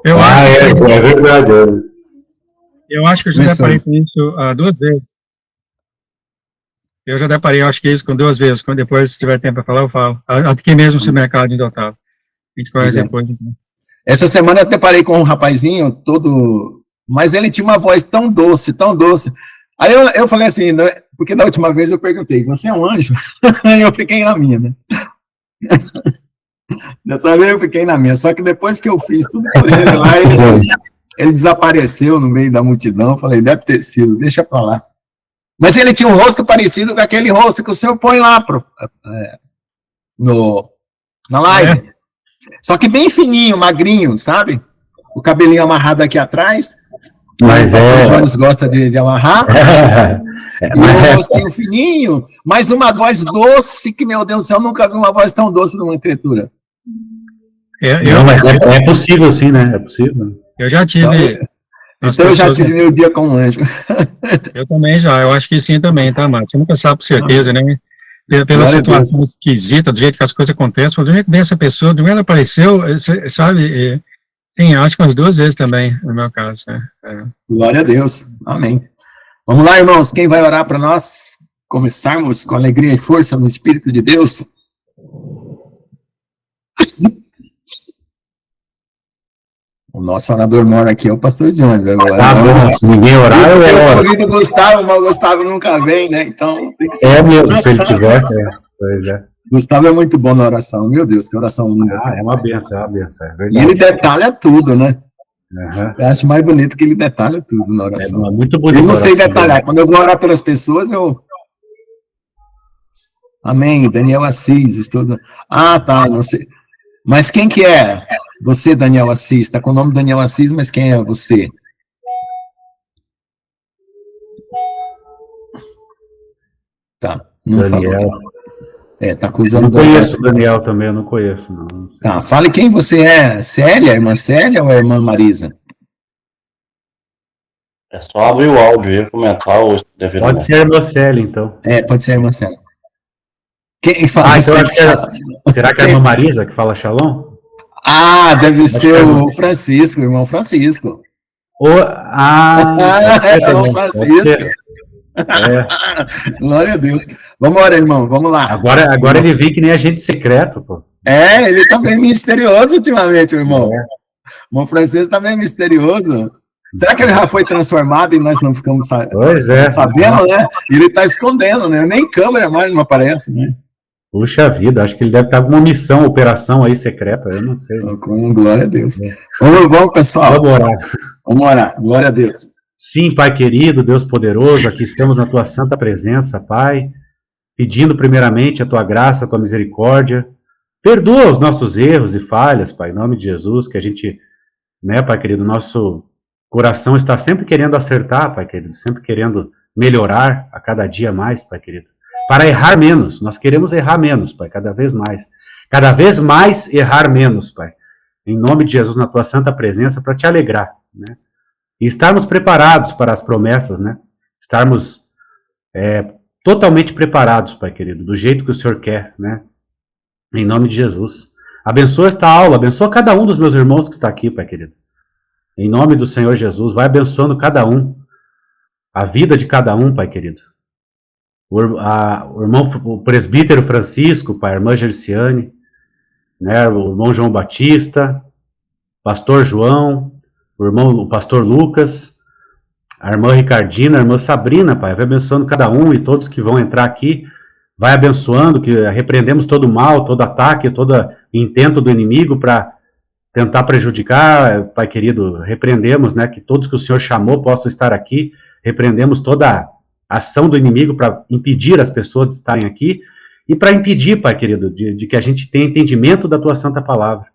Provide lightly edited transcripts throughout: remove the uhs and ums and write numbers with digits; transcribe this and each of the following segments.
Eu acho é verdade. eu acho que eu já deparei com isso duas vezes. Eu já deparei, eu acho que isso com duas vezes. Quando depois, se tiver tempo para falar, eu falo. Aqui mesmo no supermercado em Otávio. A gente conhece depois. Então. Essa semana eu deparei com um rapazinho todo... Mas ele tinha uma voz tão doce, tão doce. Aí eu falei assim, né, porque da última vez eu perguntei, você é um anjo? Aí eu fiquei na minha, né? Dessa vez eu fiquei na minha. Só que depois que eu fiz tudo por ele lá, ele desapareceu no meio da multidão. Eu falei, deve ter sido, deixa pra lá. Mas ele tinha um rosto parecido com aquele rosto que o senhor põe lá na live. Só que bem fininho, magrinho, sabe? O cabelinho amarrado aqui atrás. Mas o Jones gosta de amarrar. E um rostinho fininho, mas uma voz doce, que, meu Deus do céu, eu nunca vi uma voz tão doce numa escritura. Mas é possível sim, né? É possível. Eu já tive... Então eu já tive meu dia com um anjo. Eu também já, eu acho que sim também, tá, Márcio? Você nunca sabe por certeza, né? Pela situação esquisita, do jeito que as coisas acontecem, do jeito que vem essa pessoa, do jeito que ela apareceu, sabe? Sim, acho que umas duas vezes também, no meu caso. Glória a Deus, amém. Vamos lá, irmãos, quem vai orar para nós começarmos com alegria e força no Espírito de Deus? O nosso orador mora aqui, é o pastor Jones. Bom, se ninguém orar, eu oro. O Gustavo, mas o Gustavo nunca vem, né? Então, tem que ser. Mesmo, se ele tivesse, pois é. Gustavo é muito bom na oração, meu Deus, que oração linda. É uma benção, é verdade. E ele detalha tudo, né? Uhum. Eu acho mais bonito que ele detalha tudo na oração. É muito bonito. Eu não sei detalhar, quando eu vou orar pelas pessoas, Amém, Daniel Assis, tá, não sei. Mas quem que é? Você, Daniel Assis, está com o nome Daniel Assis, mas quem é você? Tá, não Daniel. falou. Tá acusando. Não conheço o Daniel também, eu não conheço, não. Tá, fale quem você é. Célia, a irmã Célia ou a irmã Marisa? É só abrir o áudio e comentar o devido. Pode ser a irmã Célia, então. Pode ser a irmã Célia. Quem fala? Então acho que será que é a irmã Marisa que fala Shalom? Deve ser o Francisco, o irmão Francisco. É o Francisco. Glória a Deus. Vamos orar, irmão, vamos lá. Agora ele vem que nem agente secreto, pô. Ele tá bem misterioso ultimamente, irmão. O irmão Francisco tá bem misterioso. Será que ele já foi transformado e nós não ficamos sabendo, né? Ele tá escondendo, né? Nem câmera mais não aparece, né? Puxa vida, acho que ele deve estar com uma missão, operação aí secreta, eu não sei. Com glória a Deus. Vamos, pessoal. Vamos orar. Glória a Deus. Sim, Pai querido, Deus poderoso, aqui estamos na Tua santa presença, Pai, pedindo primeiramente a Tua graça, a Tua misericórdia. Perdoa os nossos erros e falhas, Pai, em nome de Jesus, que a gente, né, Pai querido, nosso coração está sempre querendo acertar, Pai querido, sempre querendo melhorar a cada dia mais, Pai querido. Para errar menos, nós queremos errar menos, Pai, cada vez mais. Cada vez mais errar menos, Pai. Em nome de Jesus, na Tua santa presença, para Te alegrar, né? E estarmos preparados para as promessas, né? Estarmos totalmente preparados, Pai querido, do jeito que o Senhor quer, né? Em nome de Jesus. Abençoa esta aula, abençoa cada um dos meus irmãos que está aqui, Pai querido. Em nome do Senhor Jesus, vai abençoando cada um, a vida de cada um, Pai querido. O irmão, o presbítero Francisco, Pai, a irmã Gerciane, né, o irmão João Batista, pastor João, o pastor Lucas, a irmã Ricardina, a irmã Sabrina, Pai, vai abençoando cada um e todos que vão entrar aqui, vai abençoando, que repreendemos todo mal, todo ataque, todo intento do inimigo para tentar prejudicar, Pai querido, repreendemos, né, que todos que o Senhor chamou possam estar aqui, repreendemos toda a ação do inimigo para impedir as pessoas de estarem aqui e para impedir, Pai querido, de que a gente tenha entendimento da Tua santa palavra.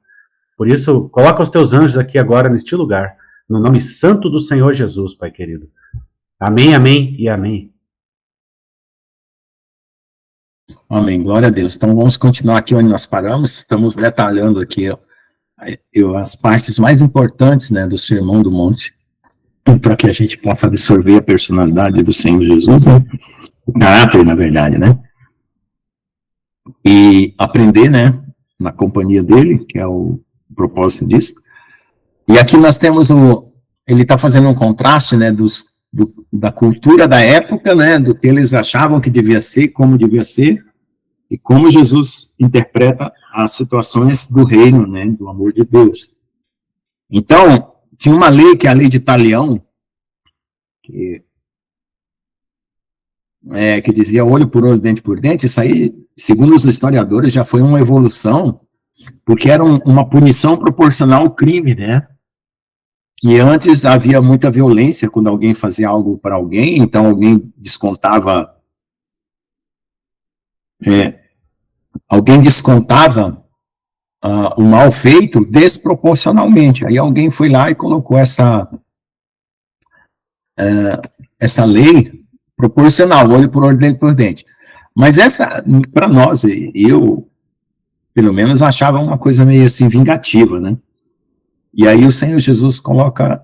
Por isso, coloca os Teus anjos aqui agora neste lugar, no nome santo do Senhor Jesus, Pai querido. Amém, amém e amém. Amém, glória a Deus. Então vamos continuar aqui onde nós paramos, estamos detalhando aqui as partes mais importantes, né, do Sermão do Monte, para que a gente possa absorver a personalidade do Senhor Jesus, né? O caráter, na verdade, né? E aprender, né, na companhia dele, que é o propósito disso, E aqui nós temos ele está fazendo um contraste, né, da cultura da época, né, do que eles achavam que devia ser, como devia ser, e como Jesus interpreta as situações do reino, né, do amor de Deus. Então, tinha uma lei, que é a lei de Talião, que dizia olho por olho, dente por dente. Isso aí, segundo os historiadores, já foi uma evolução, porque era uma punição proporcional ao crime, né? E antes havia muita violência quando alguém fazia algo para alguém, então alguém descontava o mal feito desproporcionalmente. Aí alguém foi lá e colocou essa lei proporcional, olho por olho, dente por dente. Mas essa, para nós, eu, pelo menos, achava uma coisa meio assim, vingativa, né? E aí o Senhor Jesus coloca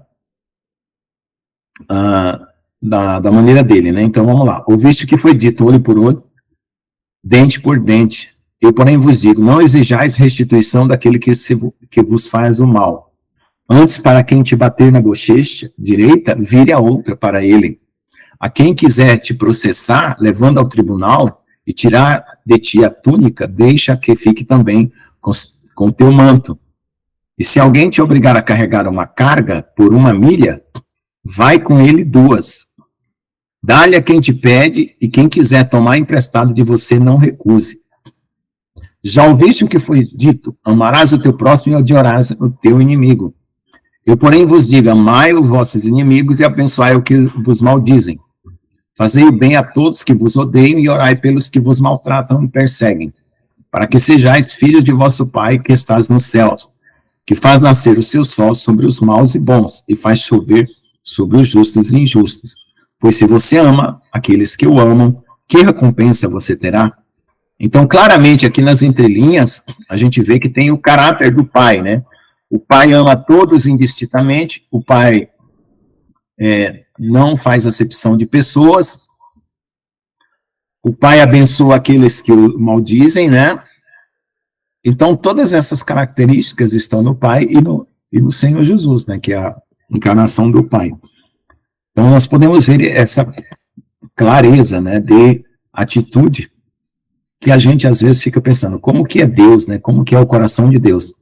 da maneira dele, né? Então vamos lá. Ouviste que foi dito olho por olho, dente por dente. Eu, porém, vos digo, não exijais restituição daquele que vos faz o mal. Antes, para quem te bater na bochecha direita, vire a outra para ele. A quem quiser te processar, levando ao tribunal e tirar de ti a túnica, deixa que fique também com teu manto. E se alguém te obrigar a carregar uma carga por 1 milha, vai com ele 2. Dá-lhe a quem te pede, e quem quiser tomar emprestado de você, não recuse. Já ouviste o que foi dito? Amarás o teu próximo e odiarás o teu inimigo. Eu, porém, vos digo, amai os vossos inimigos e abençoai o que vos maldizem. Fazei o bem a todos que vos odeiam e orai pelos que vos maltratam e perseguem, para que sejais filhos de vosso Pai que estás nos céus, que faz nascer o seu sol sobre os maus e bons, e faz chover sobre os justos e injustos. Pois se você ama aqueles que o amam, que recompensa você terá? Então, claramente, aqui nas entrelinhas, a gente vê que tem o caráter do Pai, né? O Pai ama todos indistintamente, o Pai não faz acepção de pessoas, o Pai abençoa aqueles que o maldizem, né? Então, todas essas características estão no Pai e no Senhor Jesus, né? Que é a encarnação do Pai. Então, nós podemos ver essa clareza, né? De atitude que a gente, às vezes, fica pensando, como que é Deus, né? Como que é o coração de Deus?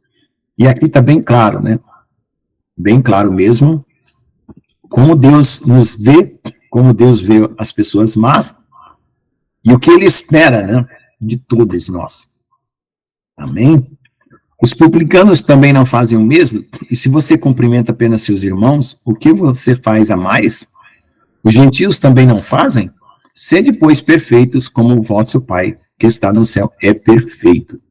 E aqui está bem claro, né? Bem claro mesmo, como Deus nos vê, como Deus vê as pessoas más, e o que Ele espera, né? De todos nós. Amém? Os publicanos também não fazem o mesmo, e se você cumprimenta apenas seus irmãos, o que você faz a mais? Os gentios também não fazem? Sede, pois, perfeitos, como o vosso Pai, que está no céu, é perfeito.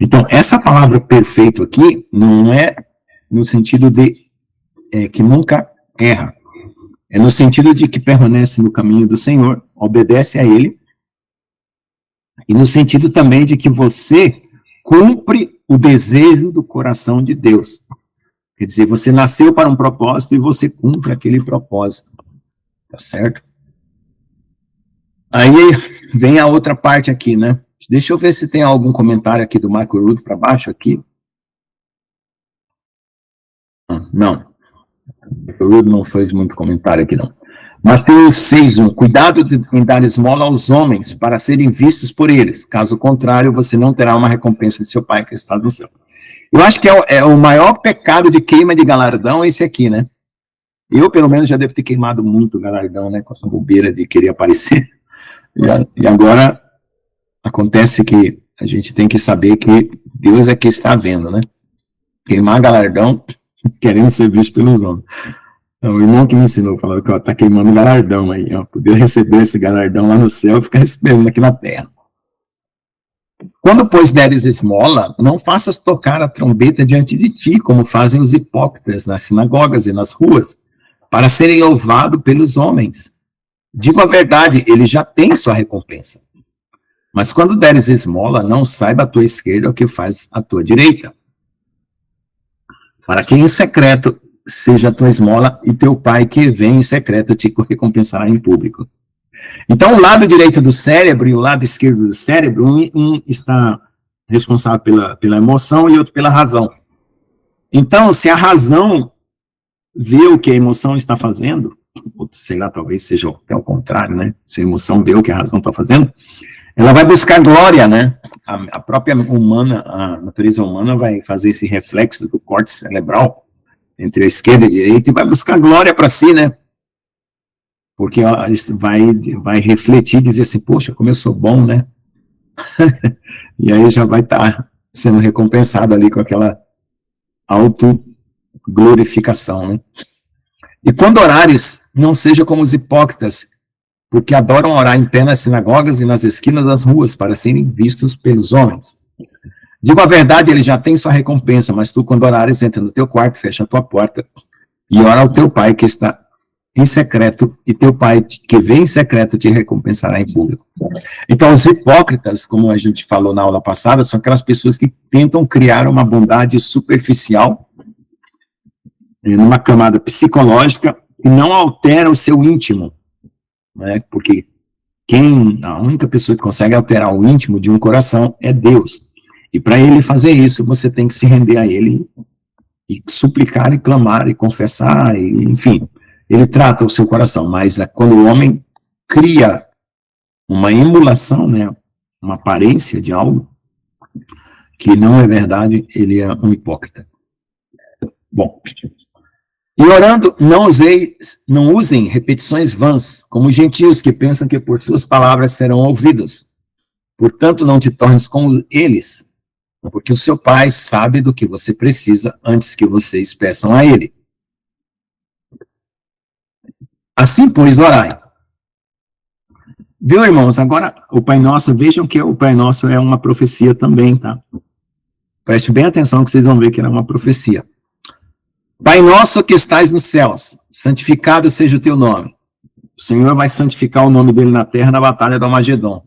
Então, essa palavra perfeito aqui, não é no sentido de que nunca erra. É no sentido de que permanece no caminho do Senhor, obedece a Ele, e no sentido também de que você cumpre o desejo do coração de Deus. Quer dizer, você nasceu para um propósito e você cumpre aquele propósito. Tá certo? Aí vem a outra parte aqui, né? Deixa eu ver se tem algum comentário aqui do Marco Rudo para baixo aqui. Não. O Rudo não fez muito comentário aqui, não. Mateus 6:1. Cuidado em dar esmola aos homens para serem vistos por eles. Caso contrário, você não terá uma recompensa de seu Pai que está no céu. Eu acho que é o maior pecado de queima de galardão esse aqui, né? Eu, pelo menos, já devo ter queimado muito galardão, né? Com essa bobeira de querer aparecer. E agora acontece que a gente tem que saber que Deus é que está vendo, né? Queimar galardão, querendo ser visto pelos homens. Então, o irmão que me ensinou, falou que está queimando galardão aí, ó, poder receber esse galardão lá no céu e ficar esperando aqui na terra. Quando, pois, deres esmola, não faças tocar a trombeta diante de ti, como fazem os hipócritas nas sinagogas e nas ruas, para serem louvados pelos homens. Digo a verdade, ele já tem sua recompensa. Mas quando deres esmola, não saiba a tua esquerda o que faz a tua direita. Para que em secreto seja a tua esmola, e teu pai que vem em secreto te recompensará em público. Então, o lado direito do cérebro e o lado esquerdo do cérebro, um está responsável pela emoção e outro pela razão. Então, se a razão vê o que a emoção está fazendo, ou sei lá, talvez seja até o contrário, né? Se a emoção vê o que a razão está fazendo, ela vai buscar glória, né? A própria humana, a natureza humana vai fazer esse reflexo do corte cerebral entre a esquerda e a direita e vai buscar glória para si, né? Porque ó, vai refletir e dizer assim, poxa, como eu sou bom, né? E aí já vai estar sendo recompensado ali com aquela autoglorificação, né? E quando orares, não seja como os hipócritas, porque adoram orar em pé nas sinagogas e nas esquinas das ruas, para serem vistos pelos homens. Digo a verdade, ele já tem sua recompensa, mas tu, quando orares, entra no teu quarto, fecha a tua porta, e ora ao teu pai que está em secreto, e teu pai que vê em secreto te recompensará em público. Então, os hipócritas, como a gente falou na aula passada, são aquelas pessoas que tentam criar uma bondade superficial, numa camada psicológica, e não altera o seu íntimo, né? Porque a única pessoa que consegue alterar o íntimo de um coração é Deus. E para ele fazer isso, você tem que se render a ele e suplicar e clamar e confessar, e, enfim, ele trata o seu coração. Mas quando o homem cria uma emulação, né, uma aparência de algo que não é verdade, ele é um hipócrita. Bom, e orando, não usem repetições vãs, como os gentios que pensam que por suas palavras serão ouvidos. Portanto, não te tornes como eles, porque o seu pai sabe do que você precisa antes que vocês peçam a ele. Assim, pois, orai. Viu, irmãos? Agora, o Pai Nosso, vejam que o Pai Nosso é uma profecia também, tá? Preste bem atenção que vocês vão ver que era uma profecia. Pai nosso que estais nos céus, santificado seja o teu nome. O Senhor vai santificar o nome dele na terra na batalha do Armagedon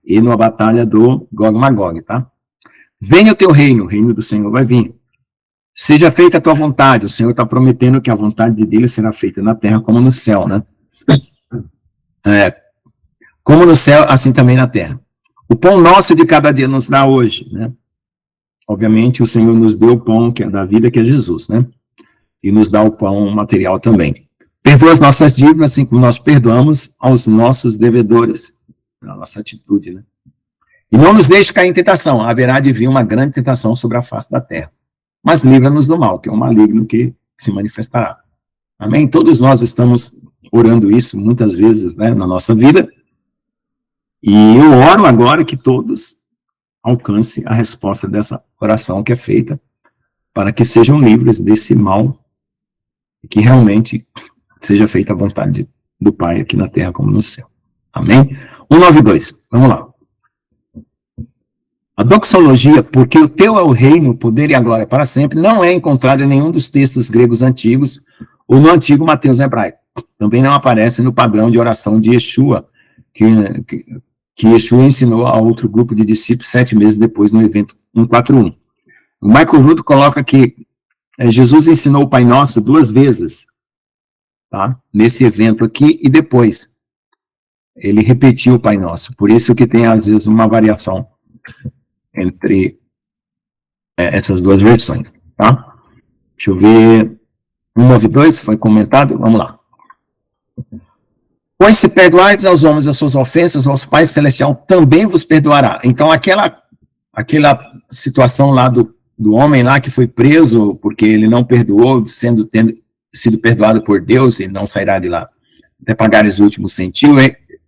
e na batalha do Gog Magog, tá? Venha o teu reino, o reino do Senhor vai vir. Seja feita a tua vontade, o Senhor está prometendo que a vontade dele será feita na terra como no céu, né? Como no céu, assim também na terra. O pão nosso de cada dia nos dá hoje, né? Obviamente o Senhor nos deu o pão que é da vida, que é Jesus, né? E nos dá o pão material também. Perdoa as nossas dívidas, assim como nós perdoamos aos nossos devedores. A nossa atitude, né? E não nos deixe cair em tentação. Haverá de vir uma grande tentação sobre a face da terra. Mas livra-nos do mal, que é o maligno que se manifestará. Amém? Todos nós estamos orando isso muitas vezes, né, na nossa vida. E eu oro agora que todos alcancem a resposta dessa oração que é feita, para que sejam livres desse mal e que realmente seja feita a vontade do Pai aqui na terra como no céu. Amém? 192, vamos lá. A doxologia, porque o teu é o reino, o poder e a glória para sempre, não é encontrada em nenhum dos textos gregos antigos ou no antigo Mateus hebraico. Também não aparece no padrão de oração de Yeshua, que Yeshua ensinou a outro grupo de discípulos 7 meses depois no evento 141. O Michael Rudd coloca que Jesus ensinou o Pai Nosso 2 vezes, tá? Nesse evento aqui, e depois ele repetiu o Pai Nosso. Por isso que tem, às vezes, uma variação entre essas duas versões, tá? Deixa eu ver. 192 foi comentado? Vamos lá. Pois se perdoares aos homens as suas ofensas, o Pai Celestial também vos perdoará. Então, aquela situação lá do homem lá que foi preso porque ele não perdoou, tendo sido perdoado por Deus, e não sairá de lá até pagares o último centavo,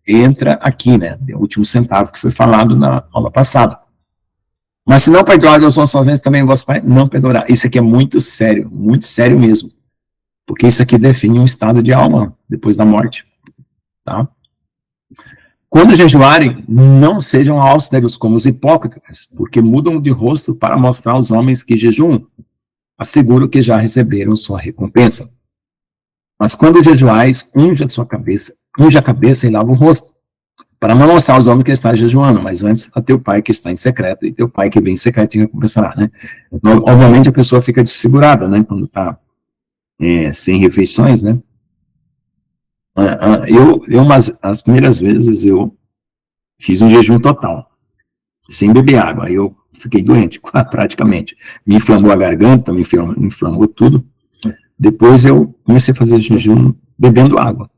entra aqui, né? O último centavo que foi falado na aula passada. Mas se não perdoares as suas ofensas, também o vosso Pai não perdoará. Isso aqui é muito sério mesmo. Porque isso aqui define um estado de alma depois da morte. Tá? Quando jejuarem, não sejam austeros como os hipócritas, porque mudam de rosto para mostrar aos homens que jejuam. Asseguro que já receberam sua recompensa. Mas quando jejuais, unja a cabeça e lava o rosto, para não mostrar aos homens que está jejuando, mas antes a teu pai que está em secreto, e teu pai que vem em secreto te recompensará, né? Obviamente a pessoa fica desfigurada, né, quando está sem refeições, né? As primeiras vezes eu fiz um jejum total, sem beber água. Aí eu fiquei doente, praticamente. Me inflamou a garganta, me inflamou tudo. Depois eu comecei a fazer jejum bebendo água.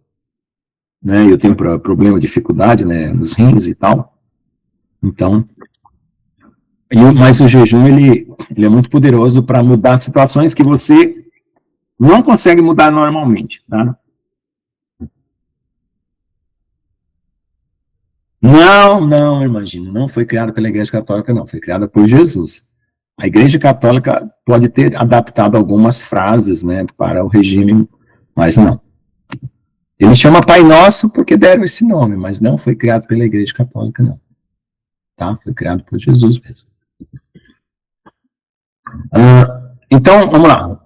Né? Eu tenho problema, dificuldade, né, nos rins e tal. Então, mas o jejum, ele é muito poderoso para mudar situações que você não consegue mudar normalmente, tá? Não, imagina, não foi criada pela Igreja Católica, não, foi criada por Jesus. A Igreja Católica pode ter adaptado algumas frases, né, para o regime, mas não. Ele chama Pai Nosso porque deram esse nome, mas não foi criado pela Igreja Católica, não. Tá? Foi criado por Jesus mesmo. Então, vamos lá.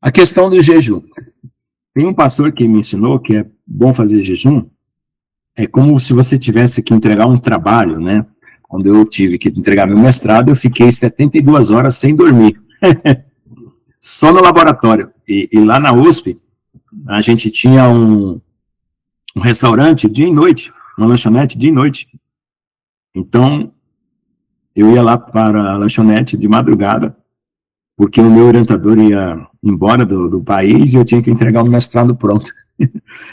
A questão do jejum. Tem um pastor que me ensinou que é bom fazer jejum, é como se você tivesse que entregar um trabalho, né? Quando eu tive que entregar meu mestrado, eu fiquei 72 horas sem dormir. Só no laboratório. E lá na USP, a gente tinha um restaurante dia e noite, uma lanchonete dia e noite. Então, eu ia lá para a lanchonete de madrugada, porque o meu orientador ia embora do país e eu tinha que entregar o mestrado pronto.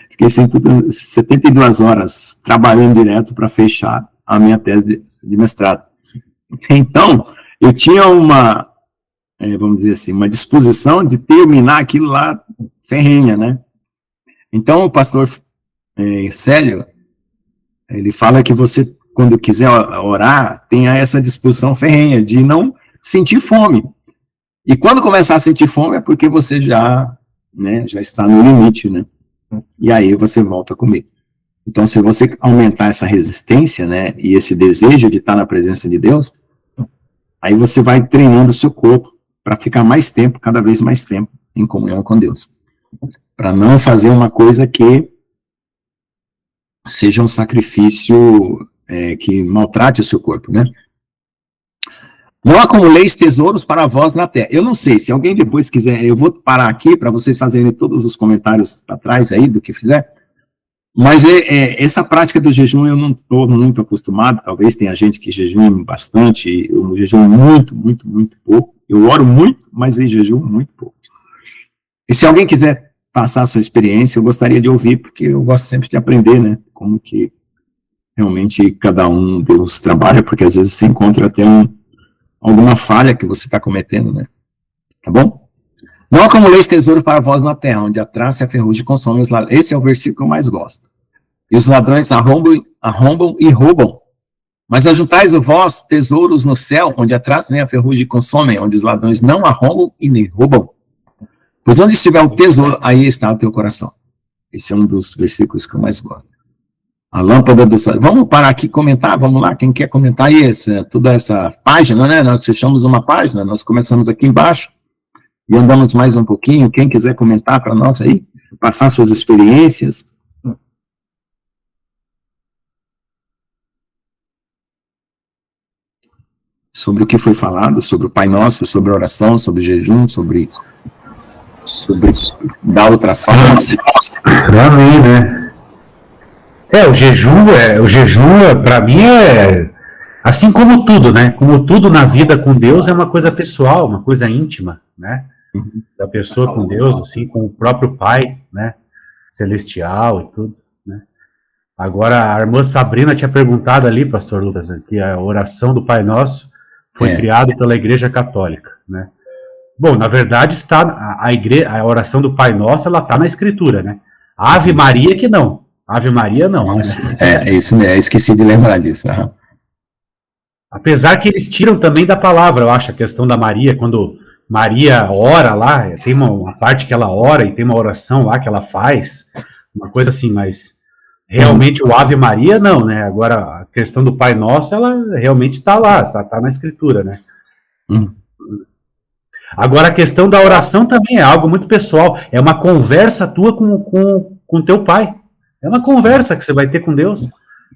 Fiquei 72 horas trabalhando direto para fechar a minha tese de mestrado. Então, eu tinha uma, vamos dizer assim, uma disposição de terminar aquilo lá ferrenha, né? Então, o pastor Célio, ele fala que você, quando quiser orar, tenha essa disposição ferrenha de não sentir fome. E quando começar a sentir fome é porque você já está no limite, né? E aí você volta a comer. Então, se você aumentar essa resistência, né, e esse desejo de estar na presença de Deus, aí você vai treinando o seu corpo para ficar mais tempo, cada vez mais tempo, em comunhão com Deus. Para não fazer uma coisa que seja um sacrifício que maltrate o seu corpo, né? Não acumuleis tesouros para vós na terra. Eu não sei, se alguém depois quiser, eu vou parar aqui para vocês fazerem todos os comentários para trás aí do que fizer, mas essa prática do jejum eu não estou muito acostumado, talvez tenha gente que jejum bastante, eu jejuo muito, muito, muito pouco, eu oro muito, mas eu jejuo muito pouco. E se alguém quiser passar a sua experiência, eu gostaria de ouvir, porque eu gosto sempre de aprender, né, como que realmente cada um Deus trabalha, porque às vezes você encontra até alguma falha que você está cometendo, né? Tá bom? Não acumuleis tesouro para vós na terra, onde a traça e a ferrugem consomem os ladrões. Esse é o versículo que eu mais gosto. E os ladrões arrombam e roubam. Mas ajuntais o vós tesouros no céu, onde a traça nem a ferrugem consomem, onde os ladrões não arrombam e nem roubam. Pois onde estiver o tesouro, aí está o teu coração. Esse é um dos versículos que eu mais gosto. A lâmpada do sol. Vamos parar aqui e comentar, vamos lá, quem quer comentar aí toda essa página, né? Nós fechamos uma página, nós começamos aqui embaixo e andamos mais um pouquinho. Quem quiser comentar para nós aí, passar suas experiências. Sobre o que foi falado, sobre o Pai Nosso, sobre a oração, sobre o jejum, sobre dar outra face. Amém, né? O jejum para mim assim como tudo, né? Como tudo na vida com Deus é uma coisa pessoal, uma coisa íntima, né? Da pessoa com Deus, assim, com o próprio Pai, né? Celestial e tudo, né? Agora, a irmã Sabrina tinha perguntado ali, pastor Lucas, que a oração do Pai Nosso foi criada pela Igreja Católica, né? Bom, na verdade, a oração do Pai Nosso, ela está na Escritura, né? Ave Maria que não. Ave Maria não. Nossa, né? Isso mesmo, esqueci de lembrar disso. Uhum. Apesar que eles tiram também da palavra, eu acho, a questão da Maria, quando Maria ora lá, tem uma parte que ela ora e tem uma oração lá que ela faz, uma coisa assim, mas realmente o Ave Maria não, né? Agora, a questão do Pai Nosso, ela realmente está lá, está na Escritura, né? Agora, a questão da oração também é algo muito pessoal, é uma conversa tua com teu Pai. É uma conversa que você vai ter com Deus.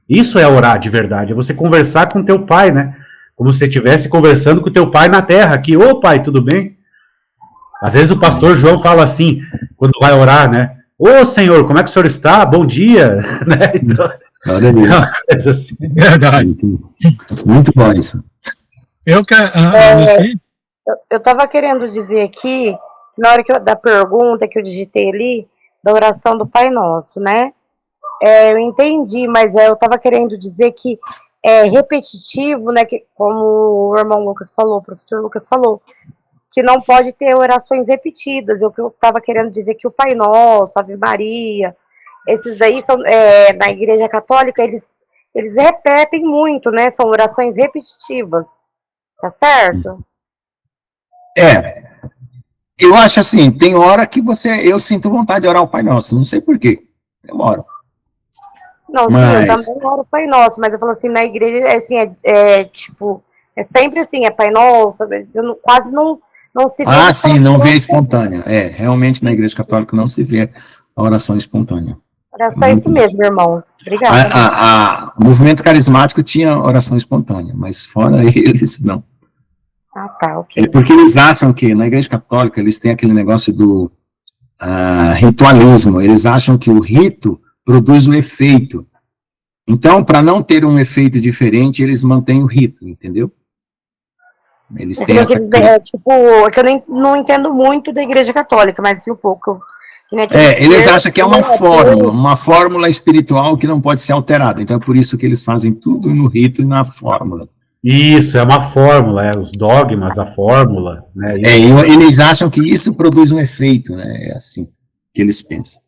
Isso é orar de verdade, é você conversar com teu Pai, né? Como se você estivesse conversando com teu Pai na terra, aqui, ô Pai, tudo bem? Às vezes o pastor João fala assim, quando vai orar, né? Ô Senhor, como é que o Senhor está? Bom dia, né? Então, Glória a Deus. Coisa assim. Verdade. Muito bom isso. Eu estava querendo dizer aqui, na hora da pergunta que eu digitei ali, da oração do Pai Nosso, né? Eu entendi, mas eu estava querendo dizer que é repetitivo, né? Que, como o irmão Lucas falou, o professor Lucas falou, que não pode ter orações repetidas. O que eu estava querendo dizer que o Pai Nosso, Ave Maria, esses daí são, na Igreja Católica, eles repetem muito, né? São orações repetitivas, tá certo? Eu acho assim, tem hora que eu sinto vontade de orar o Pai Nosso, não sei porquê, eu oro. Não, Mas... sim, eu também oro o Pai Nosso, mas eu falo assim, na igreja, assim, tipo, é sempre assim, é Pai Nosso, quase não se vê. Ah, sim, não vê espontânea. Realmente na Igreja Católica não se vê a oração espontânea. Era só isso mesmo, irmãos. Obrigada. O movimento carismático tinha oração espontânea, mas fora eles, não. Ah, tá, ok. Porque eles acham que na Igreja Católica eles têm aquele negócio do ritualismo, eles acham que o rito produz um efeito. Então, para não ter um efeito diferente, eles mantêm o rito, entendeu? Eles têm essa... que eu não entendo muito da Igreja Católica, mas sim um pouco. Eles acham que é uma fórmula espiritual que não pode ser alterada. Então, é por isso que eles fazem tudo no rito e na fórmula. Isso, é uma fórmula, os dogmas, a fórmula, né? Eles acham que isso produz um efeito, né? É assim que eles pensam.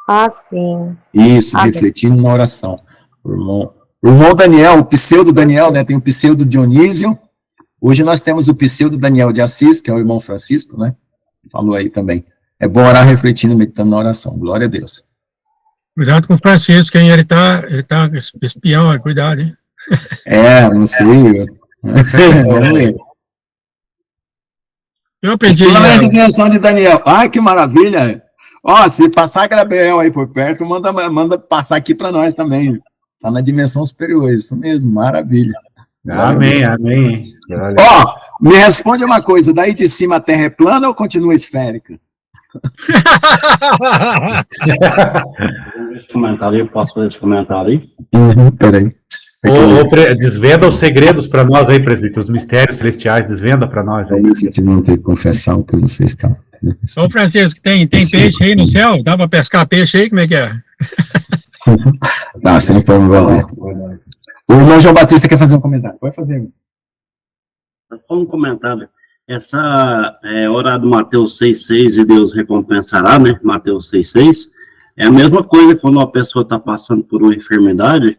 Ah, sim. Isso, refletindo na oração. O irmão Daniel, o pseudo Daniel, né? Tem o pseudo Dionísio. Hoje nós temos o pseudo Daniel de Assis, que é o irmão Francisco, né? Falou aí também. É bom orar refletindo, meditando na oração. Glória a Deus. Cuidado com o Francisco, hein? Ele tá espião, cuidado, hein? Não sei. Vamos ver. Eu pedi... Não é a dimensão de Daniel. Ai, que maravilha! Se passar Gabriel aí por perto, manda passar aqui para nós também. Está na dimensão superior, isso mesmo, maravilha. Amém, amém. Me responde uma coisa, daí de cima a Terra é plana ou continua esférica? Esse comentário aí, posso fazer esse comentário aí? Peraí. Desvenda os segredos para nós aí, presbítero, os mistérios celestiais, desvenda para nós aí. Vocês vão ter que confessar o que vocês estão. Ô, Francisco, tem peixe aí no céu? Dá para pescar peixe aí? Como é que é? Não, sem forma valer. O irmão João Batista quer fazer um comentário. Pode fazer. Só um comentário. Essa hora do Mateus 6,6 e Deus recompensará, né? Mateus 6,6. É a mesma coisa quando uma pessoa está passando por uma enfermidade.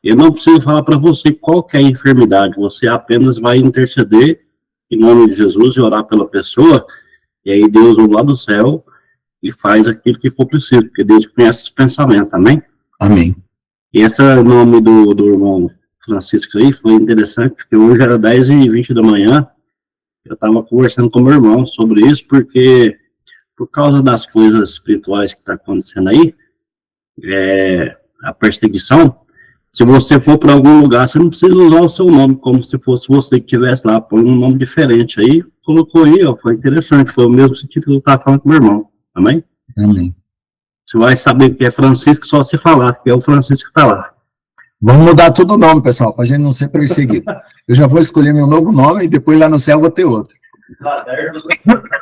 Eu não preciso falar para você qual que é a enfermidade. Você apenas vai interceder em nome de Jesus e orar pela pessoa. E aí Deus, lá do céu, e faz aquilo que for preciso. Porque Deus conhece os pensamentos, amém? Amém. E esse nome do irmão Francisco aí foi interessante, porque hoje era 10h20 da manhã, eu estava conversando com meu irmão sobre isso, porque por causa das coisas espirituais que está acontecendo aí, a perseguição, se você for para algum lugar, você não precisa usar o seu nome, como se fosse você que estivesse lá, põe um nome diferente aí, colocou aí, foi interessante, foi o mesmo sentido que eu estava falando com meu irmão, amém? Amém. Você vai saber que é Francisco só se falar, que é o Francisco que está lá. Vamos mudar todo o nome, pessoal, para a gente não ser perseguido. Eu já vou escolher meu novo nome e depois lá no céu eu vou ter outro.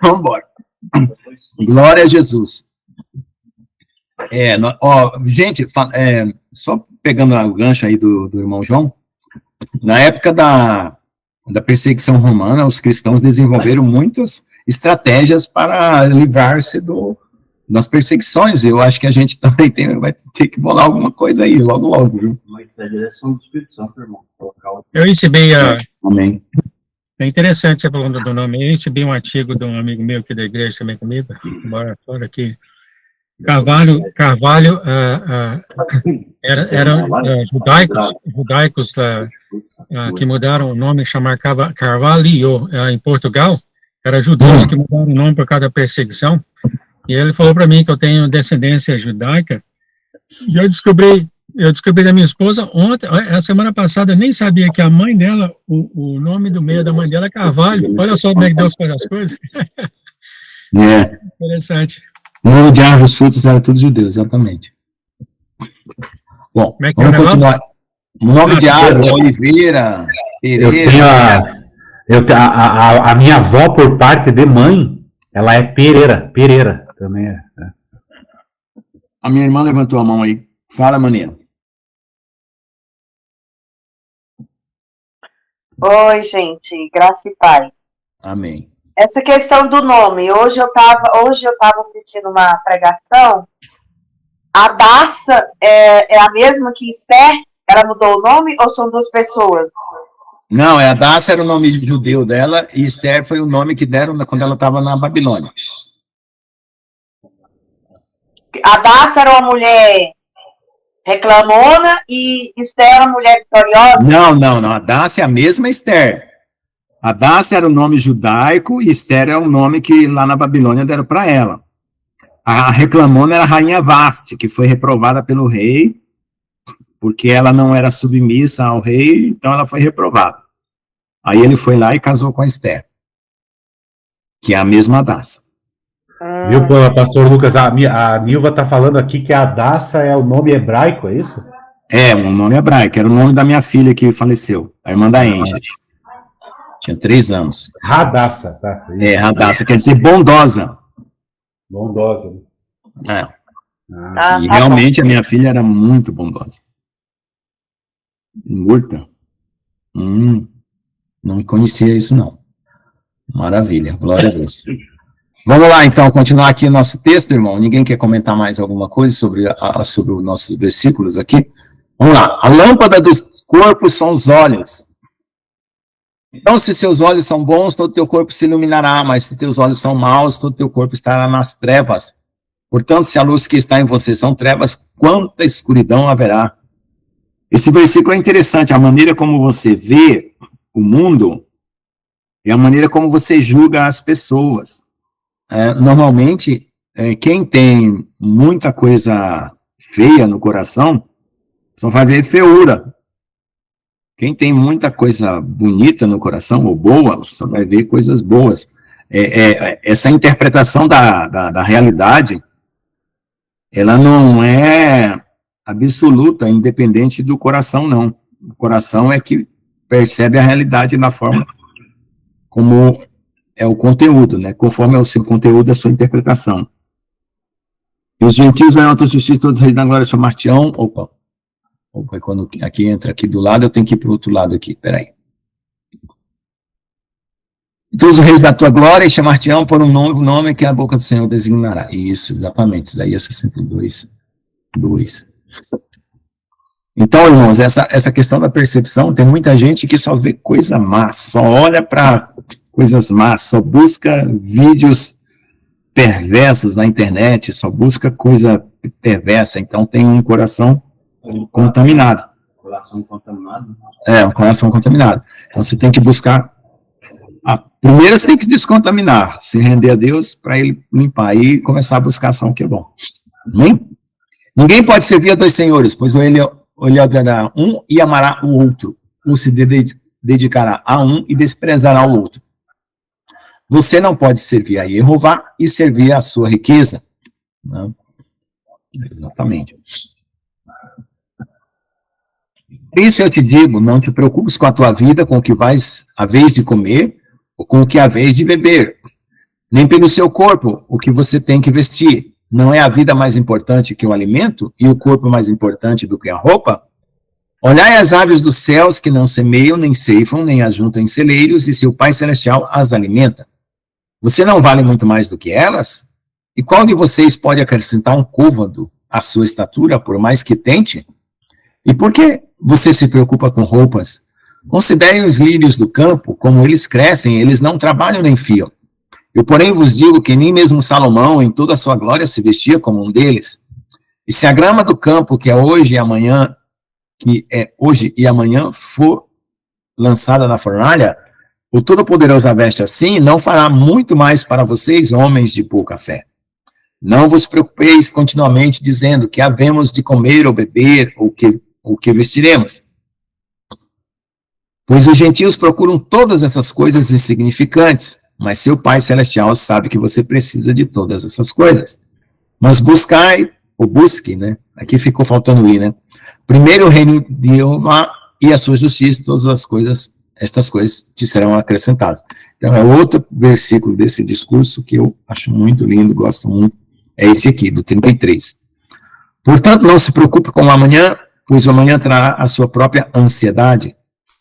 Vamos embora. Glória a Jesus. Gente, só pegando o gancho aí do irmão João, na época da perseguição romana, os cristãos desenvolveram muitas estratégias para livrar-se das perseguições. Eu acho que a gente também vai ter que bolar alguma coisa aí, logo, viu? Mas é a direção do Espírito Santo, irmão. Eu recebi Amém. É interessante você falando do nome. Eu recebi um artigo de um amigo meu aqui da igreja também comigo, embora fora aqui. Carvalho eram judaicos que mudaram o nome, chamaram Carvalho em Portugal. Eram judeus que mudaram o nome por causa da perseguição. E ele falou para mim que eu tenho descendência judaica. E eu descobri da minha esposa ontem, a semana passada, eu nem sabia que a mãe dela, o nome do meio da mãe dela é Carvalho. Olha só como é que Deus faz as coisas. Interessante. No de árvores, frutos, era tudo judeu, exatamente. Bom, Como é que vamos é o continuar. O nome de árvore, Oliveira, Pereira. A minha avó, por parte de mãe, ela é Pereira também é. A minha irmã levantou a mão aí. Fala, maninha. Oi, gente, graça e paz. Amém. Essa questão do nome, hoje eu tava assistindo uma pregação. A Daça é a mesma que Esther? Ela mudou o nome ou são duas pessoas? Não, a Daça era o nome judeu dela e Esther foi o nome que deram quando ela estava na Babilônia. A Daça era uma mulher reclamona e Esther era uma mulher vitoriosa? Não. A Daça é a mesma Esther. A Daça era o nome judaico e Esther é o nome que lá na Babilônia deram para ela. A reclamona era a rainha Vaste, que foi reprovada pelo rei, porque ela não era submissa ao rei, então ela foi reprovada. Aí ele foi lá e casou com a Esther, que é a mesma Daça. Viu, pastor Lucas? A Nilva está falando aqui que a Daça é o nome hebraico, é isso? É, um nome hebraico, era o nome da minha filha que faleceu, a irmã da Angel. Tinha 3 anos. Radassa, tá? É, Radassa, quer dizer bondosa. Bondosa. É. Ah, E tá realmente a minha filha era muito bondosa. Murta? Não conhecia isso, não. Maravilha, glória a Deus. Vamos lá, então, continuar aqui o nosso texto, irmão. Ninguém quer comentar mais alguma coisa sobre os nossos versículos aqui? Vamos lá. A lâmpada dos corpos são os olhos. Então, se seus olhos são bons, todo teu corpo se iluminará, mas se teus olhos são maus, todo teu corpo estará nas trevas. Portanto, se a luz que está em você são trevas, quanta escuridão haverá? Esse versículo é interessante, a maneira como você vê o mundo é a maneira como você julga as pessoas. Normalmente, quem tem muita coisa feia no coração, só vai ver feiura. Quem tem muita coisa bonita no coração, ou boa, só vai ver coisas boas. Essa interpretação da realidade, ela não é absoluta, independente do coração, não. O coração é que percebe a realidade da forma como é o conteúdo, né? Conforme é o seu conteúdo, a sua interpretação. E os gentios verão a tua justiça, todos os reis da glória chamar-te-ão. Opa, quando aqui entra aqui do lado, eu tenho que ir para o outro lado aqui, peraí. Todos os reis da tua glória e chamar-te-ão por um novo nome que a boca do Senhor designará. Isso, exatamente, Isaías 62, 2. Então, irmãos, essa questão da percepção, tem muita gente que só vê coisa má, só olha para coisas más, só busca vídeos perversos na internet, só busca coisa perversa, então tem um coração contaminado. Coração contaminado? Um coração contaminado. Então você tem que buscar, primeiro você tem que se descontaminar, se render a Deus para ele limpar e começar a buscar só o que é bom. Amém? Ninguém pode servir a 2 senhores, pois ele odiará um e amará o outro, ou se dedicará a um e desprezará o outro. Você não pode servir a Jeová e servir a sua riqueza. Não. Exatamente. Por isso eu te digo, não te preocupes com a tua vida, com o que vais a vez de comer, ou com o que a vez de beber, nem pelo seu corpo, o que você tem que vestir. Não é a vida mais importante que o alimento, e o corpo mais importante do que a roupa? Olhai as aves dos céus, que não semeiam, nem ceifam, nem ajuntam em celeiros, e seu Pai Celestial as alimenta. Você não vale muito mais do que elas? E qual de vocês pode acrescentar um côvado à sua estatura, por mais que tente? E por que você se preocupa com roupas? Considerem os lírios do campo, como eles crescem, eles não trabalham nem fiam. Eu, porém, vos digo que nem mesmo Salomão, em toda a sua glória, se vestia como um deles. E se a grama do campo, que é hoje e amanhã, for lançada na fornalha, o Todo-Poderoso a veste assim, não fará muito mais para vocês, homens de pouca fé. Não vos preocupeis continuamente dizendo que havemos de comer ou beber, ou que vestiremos. Pois os gentios procuram todas essas coisas insignificantes, mas seu Pai Celestial sabe que você precisa de todas essas coisas. Mas busque, né? Aqui ficou faltando ir, né? Primeiro o reino de Jeová e a sua justiça, todas as coisas, estas coisas te serão acrescentadas. Então, é outro versículo desse discurso que eu acho muito lindo, gosto muito, é esse aqui, do 33. Portanto, não se preocupe com o amanhã, pois o amanhã trará a sua própria ansiedade.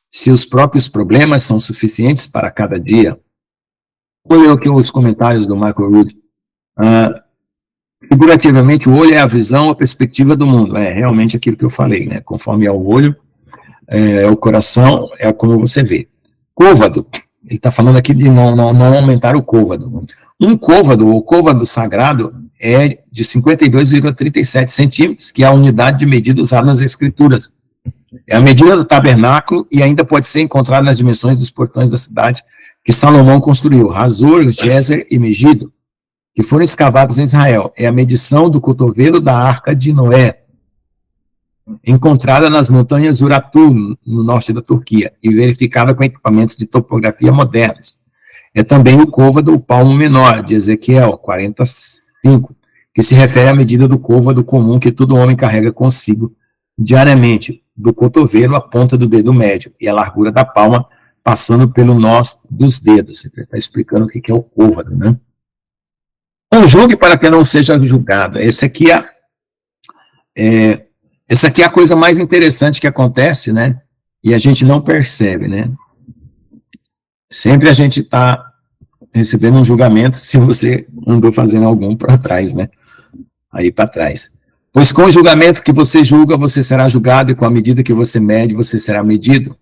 Seus próprios problemas são suficientes para cada dia. Vou ler aqui os comentários do Michael Rood. Figurativamente, o olho é a visão, a perspectiva do mundo. É realmente aquilo que eu falei, né? Conforme é o olho, é o coração, é como você vê. Côvado. Ele está falando aqui de não aumentar o côvado. Um côvado, o côvado sagrado, é de 52,37 centímetros, que é a unidade de medida usada nas escrituras. É a medida do tabernáculo e ainda pode ser encontrada nas dimensões dos portões da cidade que Salomão construiu, Hazor, Gezer e Megido, que foram escavados em Israel. É a medição do cotovelo da Arca de Noé, encontrada nas montanhas Urartu, no norte da Turquia, e verificada com equipamentos de topografia modernos. É também o côvado, o palmo menor, de Ezequiel 45, que se refere à medida do côvado comum que todo homem carrega consigo diariamente, do cotovelo à ponta do dedo médio, e a largura da palma passando pelo nós dos dedos. Ele está explicando o que é o côvado, né? Não julgue para que não seja julgado. Essa aqui é a coisa mais interessante que acontece, né? E a gente não percebe, né? Sempre a gente está recebendo um julgamento se você andou fazendo algum para trás, né? Aí para trás. Pois com o julgamento que você julga, você será julgado, e com a medida que você mede, você será medido.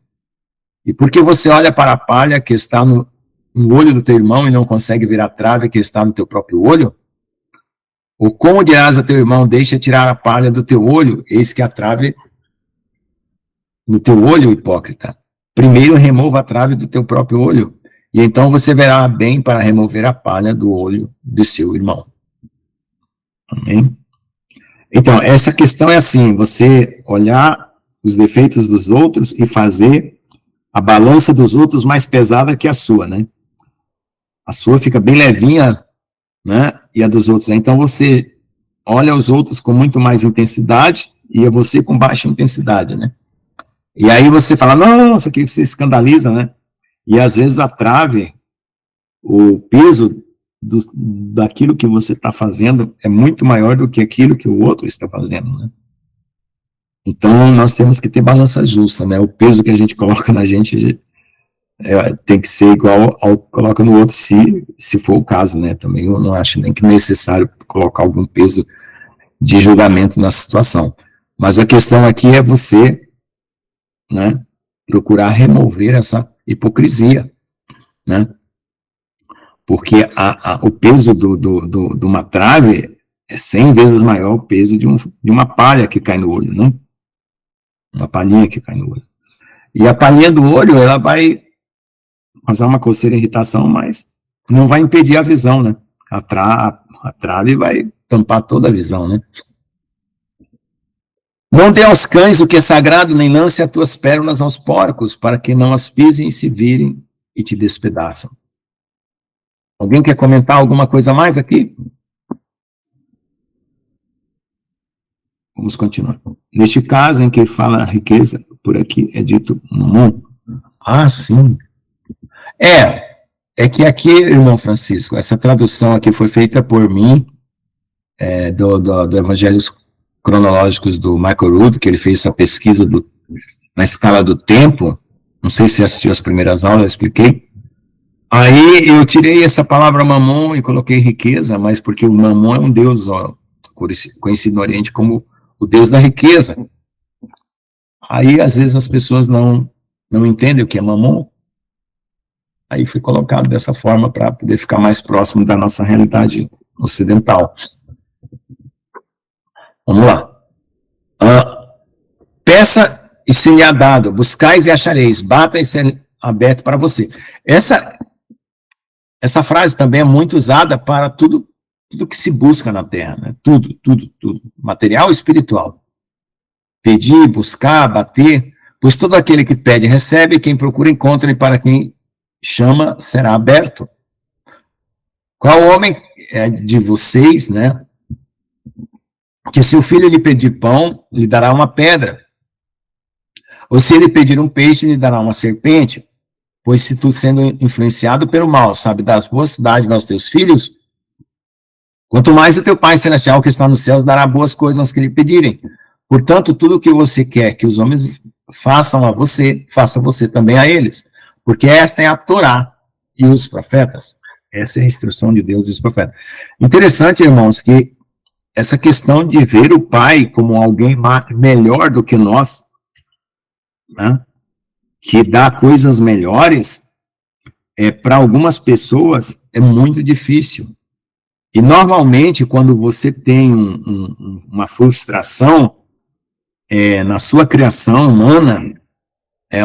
E porque você olha para a palha que está no olho do teu irmão e não consegue ver a trave que está no teu próprio olho? Ou como dirás a teu irmão, deixa tirar a palha do teu olho, eis que a trave no teu olho, hipócrita. Primeiro remova a trave do teu próprio olho, e então você verá bem para remover a palha do olho de seu irmão. Amém? Então, essa questão é assim, você olhar os defeitos dos outros e fazer a balança dos outros mais pesada que a sua, né? A sua fica bem levinha, né? E a dos outros. Então, você olha os outros com muito mais intensidade e você com baixa intensidade, né? E aí você fala, nossa, que você escandaliza, né? E às vezes a trave, o peso daquilo que você está fazendo é muito maior do que aquilo que o outro está fazendo, né? Então, nós temos que ter balança justa, né? O peso que a gente coloca na gente tem que ser igual ao que coloca no outro, se for o caso, né? Também eu não acho nem que é necessário colocar algum peso de julgamento na situação. Mas a questão aqui é você, né, procurar remover essa hipocrisia, né? Porque o peso de uma trave é 100 vezes maior o peso de uma palha que cai no olho, né? Uma palhinha que cai no olho. E a palhinha do olho, ela vai causar uma coceira e irritação, mas não vai impedir a visão, né? A trave vai tampar toda a visão, né? Não dê aos cães o que é sagrado, nem lance as tuas pérolas aos porcos, para que não as pisem e se virem e te despedaçam. Alguém quer comentar alguma coisa a mais aqui? Vamos continuar. Neste caso em que fala a riqueza, por aqui é dito mamon. Ah, sim. É que aqui, irmão Francisco, essa tradução aqui foi feita por mim, do Evangelhos Cronológicos do Michael Rood, que ele fez essa pesquisa na escala do tempo. Não sei se assistiu as primeiras aulas, eu expliquei. Aí eu tirei essa palavra mamon e coloquei riqueza, mas porque o mamon é um deus conhecido no Oriente como o deus da riqueza. Aí, às vezes, as pessoas não entendem o que é mamon. Aí foi colocado dessa forma para poder ficar mais próximo da nossa realidade ocidental. Vamos lá. Peça e se-lhe-á dado, buscais e achareis, bata e se aberto para você. Essa frase também é muito usada para tudo que se busca na Terra, né? Tudo. Material e espiritual. Pedir, buscar, bater, pois todo aquele que pede recebe, quem procura encontra, e para quem chama será aberto. Qual homem de vocês, né, que se o filho lhe pedir pão, lhe dará uma pedra, Ou se ele pedir um peixe, ele dará uma serpente? Pois se tu, sendo influenciado pelo mal, sabe das boas dádivas aos teus filhos, quanto mais o teu Pai Celestial que está nos céus dará boas coisas aos que lhe pedirem. Portanto, tudo o que você quer que os homens façam a você, faça você também a eles. Porque esta é a Torá e os profetas. Essa é a instrução de Deus e os profetas. Interessante, irmãos, que essa questão de ver o Pai como alguém melhor do que nós, né, que dá coisas melhores, para algumas pessoas é muito difícil. E normalmente, quando você tem uma frustração na sua criação humana,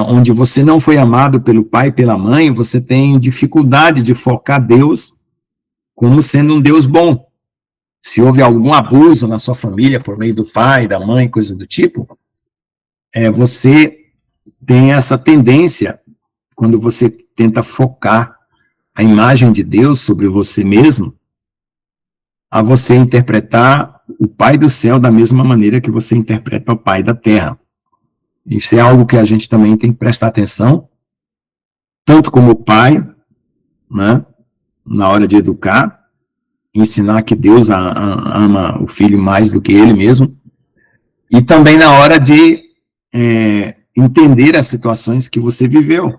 onde você não foi amado pelo pai e pela mãe, você tem dificuldade de focar Deus como sendo um Deus bom. Se houve algum abuso na sua família por meio do pai, da mãe, coisa do tipo, você tem essa tendência, quando você tenta focar a imagem de Deus sobre você mesmo, a você interpretar o Pai do céu da mesma maneira que você interpreta o Pai da terra. Isso é algo que a gente também tem que prestar atenção, tanto como pai, né, na hora de educar, ensinar que Deus ama o filho mais do que ele mesmo, e também na hora de entender as situações que você viveu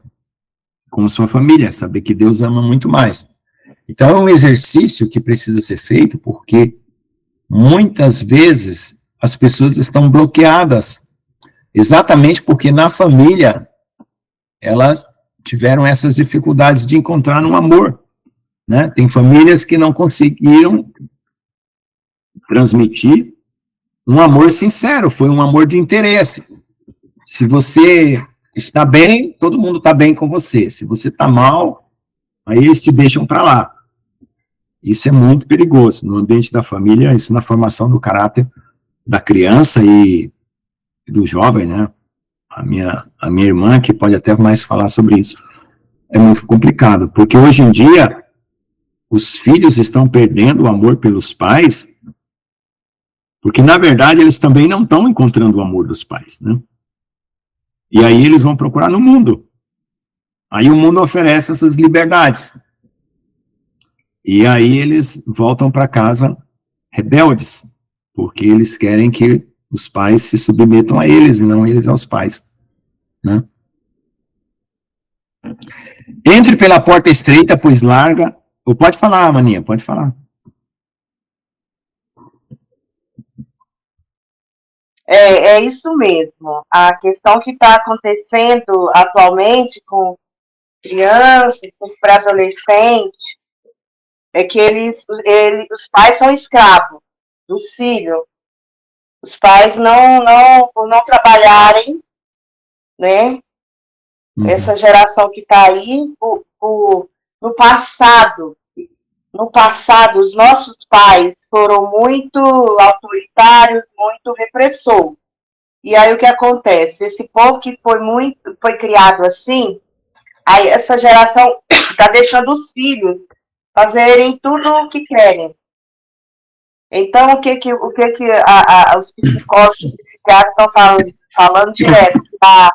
com a sua família, saber que Deus ama muito mais. Então é um exercício que precisa ser feito, porque muitas vezes as pessoas estão bloqueadas, exatamente porque na família elas tiveram essas dificuldades de encontrar um amor, né? Tem famílias que não conseguiram transmitir um amor sincero, foi um amor de interesse. Se você está bem, todo mundo está bem com você. Se você está mal, aí eles te deixam para lá. Isso é muito perigoso no ambiente da família, isso na formação do caráter da criança e do jovem, né? A minha irmã, que pode até mais falar sobre isso, é muito complicado, porque hoje em dia os filhos estão perdendo o amor pelos pais, porque na verdade eles também não estão encontrando o amor dos pais, né? E aí eles vão procurar no mundo. Aí o mundo oferece essas liberdades. E aí eles voltam para casa rebeldes, porque eles querem que os pais se submetam a eles e não eles aos pais, né? Entre pela porta estreita, pois larga. Ou pode falar, maninha, pode falar. É isso mesmo. A questão que está acontecendo atualmente com crianças, com pré-adolescentes, é que os pais são escravos dos filhos. Os pais não trabalharem, né? Essa geração que está aí, no passado, os nossos pais foram muito autoritários, muito repressores. E aí o que acontece? Esse povo que foi criado assim, aí essa geração está deixando os filhos fazerem tudo o que querem. Então, o que os psicólogos e psiquiatras estão falando direto? A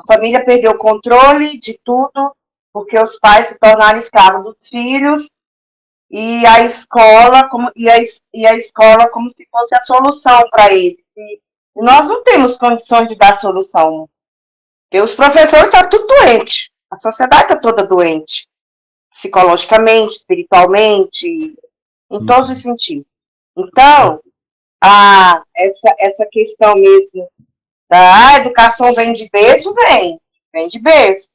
família perdeu o controle de tudo, porque os pais se tornaram escravos dos filhos, e a escola como se fosse a solução para eles. E nós não temos condições de dar solução. Porque os professores estão tudo doentes. A sociedade está toda doente. Psicologicamente, espiritualmente, em todos os sentidos. Então, essa questão mesmo da educação vem de berço, vem de berço.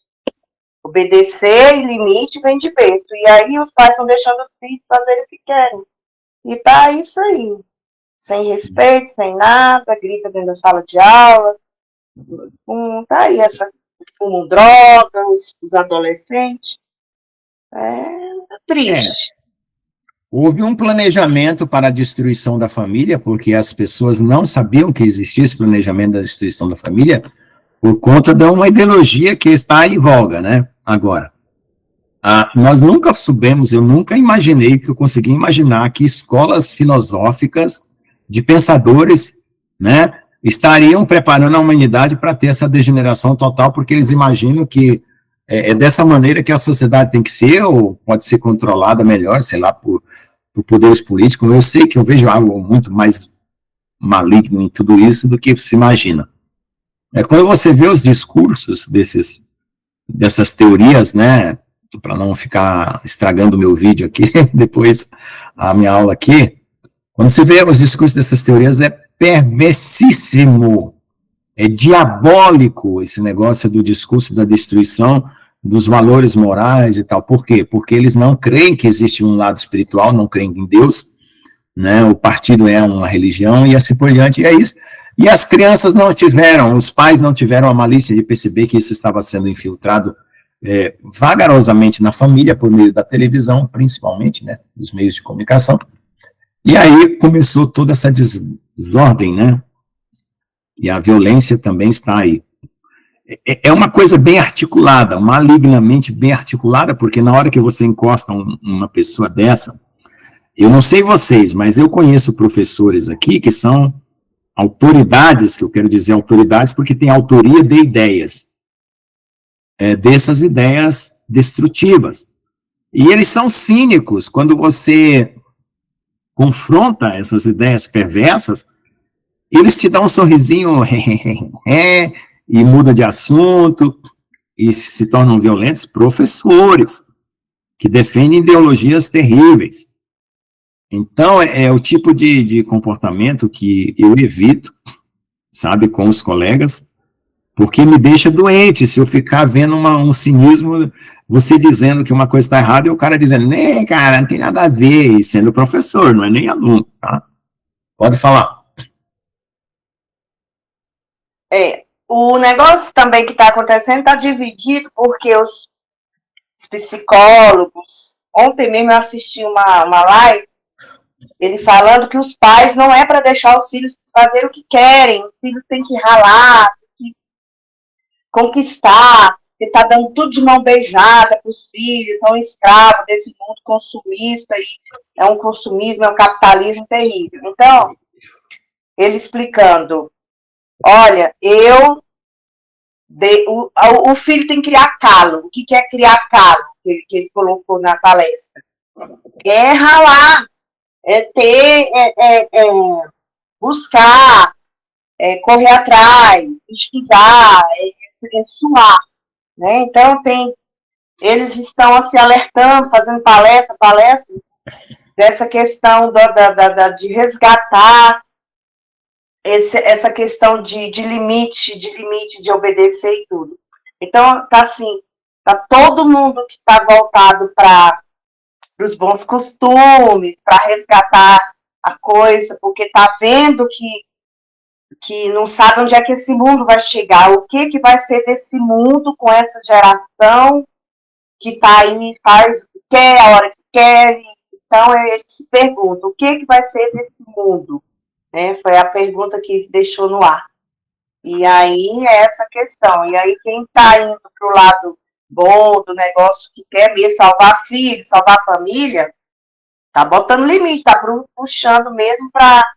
Obedecer e limite vem de berço. E aí os pais estão deixando os filhos fazerem o que querem. E tá isso aí. Sem respeito, sem nada, grita dentro da sala de aula. Tá aí fumam droga, os adolescentes. É triste. Houve um planejamento para a destruição da família, porque as pessoas não sabiam que existia esse planejamento da destruição da família, por conta de uma ideologia que está em voga, né, agora. Nós nunca soubemos, eu nunca imaginei, que eu consegui imaginar que escolas filosóficas de pensadores, né, estariam preparando a humanidade para ter essa degeneração total, porque eles imaginam que é dessa maneira que a sociedade tem que ser, ou pode ser controlada melhor, sei lá, por poderes políticos. Eu sei que eu vejo algo muito mais maligno em tudo isso do que se imagina. Quando você vê os discursos dessas teorias, né, para não ficar estragando o meu vídeo aqui, depois a minha aula aqui, quando você vê os discursos dessas teorias, é perversíssimo, é diabólico esse negócio do discurso da destruição dos valores morais e tal. Por quê? Porque eles não creem que existe um lado espiritual, não creem em Deus, né? O partido é uma religião e assim por diante, e é isso. E as crianças não tiveram, os pais não tiveram a malícia de perceber que isso estava sendo infiltrado vagarosamente na família, por meio da televisão, principalmente, né, dos meios de comunicação. E aí começou toda essa desordem, né? E a violência também está aí. É uma coisa bem articulada, malignamente bem articulada, porque na hora que você encosta uma pessoa dessa, eu não sei vocês, mas eu conheço professores aqui que são autoridades, que eu quero dizer autoridades, porque tem autoria de ideias, dessas ideias destrutivas. E eles são cínicos. Quando você confronta essas ideias perversas, eles te dão um sorrisinho e muda de assunto, e se tornam violentos. Professores que defendem ideologias terríveis. Então, é o tipo de comportamento que eu evito, sabe, com os colegas, porque me deixa doente se eu ficar vendo um cinismo, você dizendo que uma coisa está errada e o cara dizendo, né, cara, não tem nada a ver, e sendo professor, não é nem aluno, tá? Pode falar. O negócio também que está acontecendo está dividido porque os psicólogos, ontem mesmo eu assisti uma live, ele falando que os pais não é para deixar os filhos fazer o que querem, os filhos têm que ralar, têm que conquistar, ele está dando tudo de mão beijada para os filhos, estão escravos desse mundo consumista, e é um consumismo, é um capitalismo terrível. Então, ele explicando, olha, o filho tem que criar calo. O que é criar calo? Que ele colocou na palestra. É ralar, buscar, correr atrás, estudar, suar, né? Então eles estão se alertando, fazendo palestra, dessa questão de resgatar essa questão de limite, de obedecer e tudo. Então, tá assim, tá todo mundo que está voltado para os bons costumes, para resgatar a coisa, porque tá vendo que não sabe onde é que esse mundo vai chegar, o que vai ser desse mundo com essa geração que tá aí, faz o que quer, a hora que quer. Então, ele se pergunta, o que vai ser desse mundo? Foi a pergunta que deixou no ar. E aí é essa questão. E aí quem está indo para o lado bom do negócio, que quer mesmo salvar filho, salvar família, tá botando limite, tá puxando mesmo para...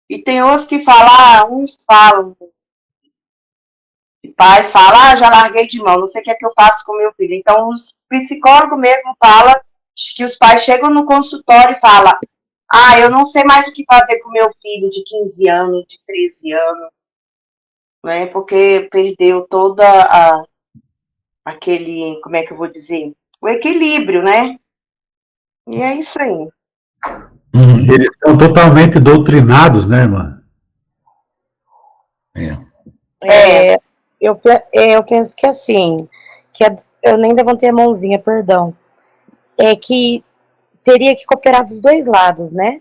E tem outros que falam, uns falam, o pai fala, já larguei de mão, não sei o que é que eu faço com meu filho. Então os psicólogos mesmo falam que os pais chegam no consultório e falam, eu não sei mais o que fazer com meu filho de 15 anos, de 13 anos, né? Porque perdeu toda aquele, como é que eu vou dizer? O equilíbrio, né? E é isso aí. Eles estão totalmente doutrinados, né, irmã? Eu penso que assim, eu nem levantei a mãozinha, perdão, é que teria que cooperar dos dois lados, né?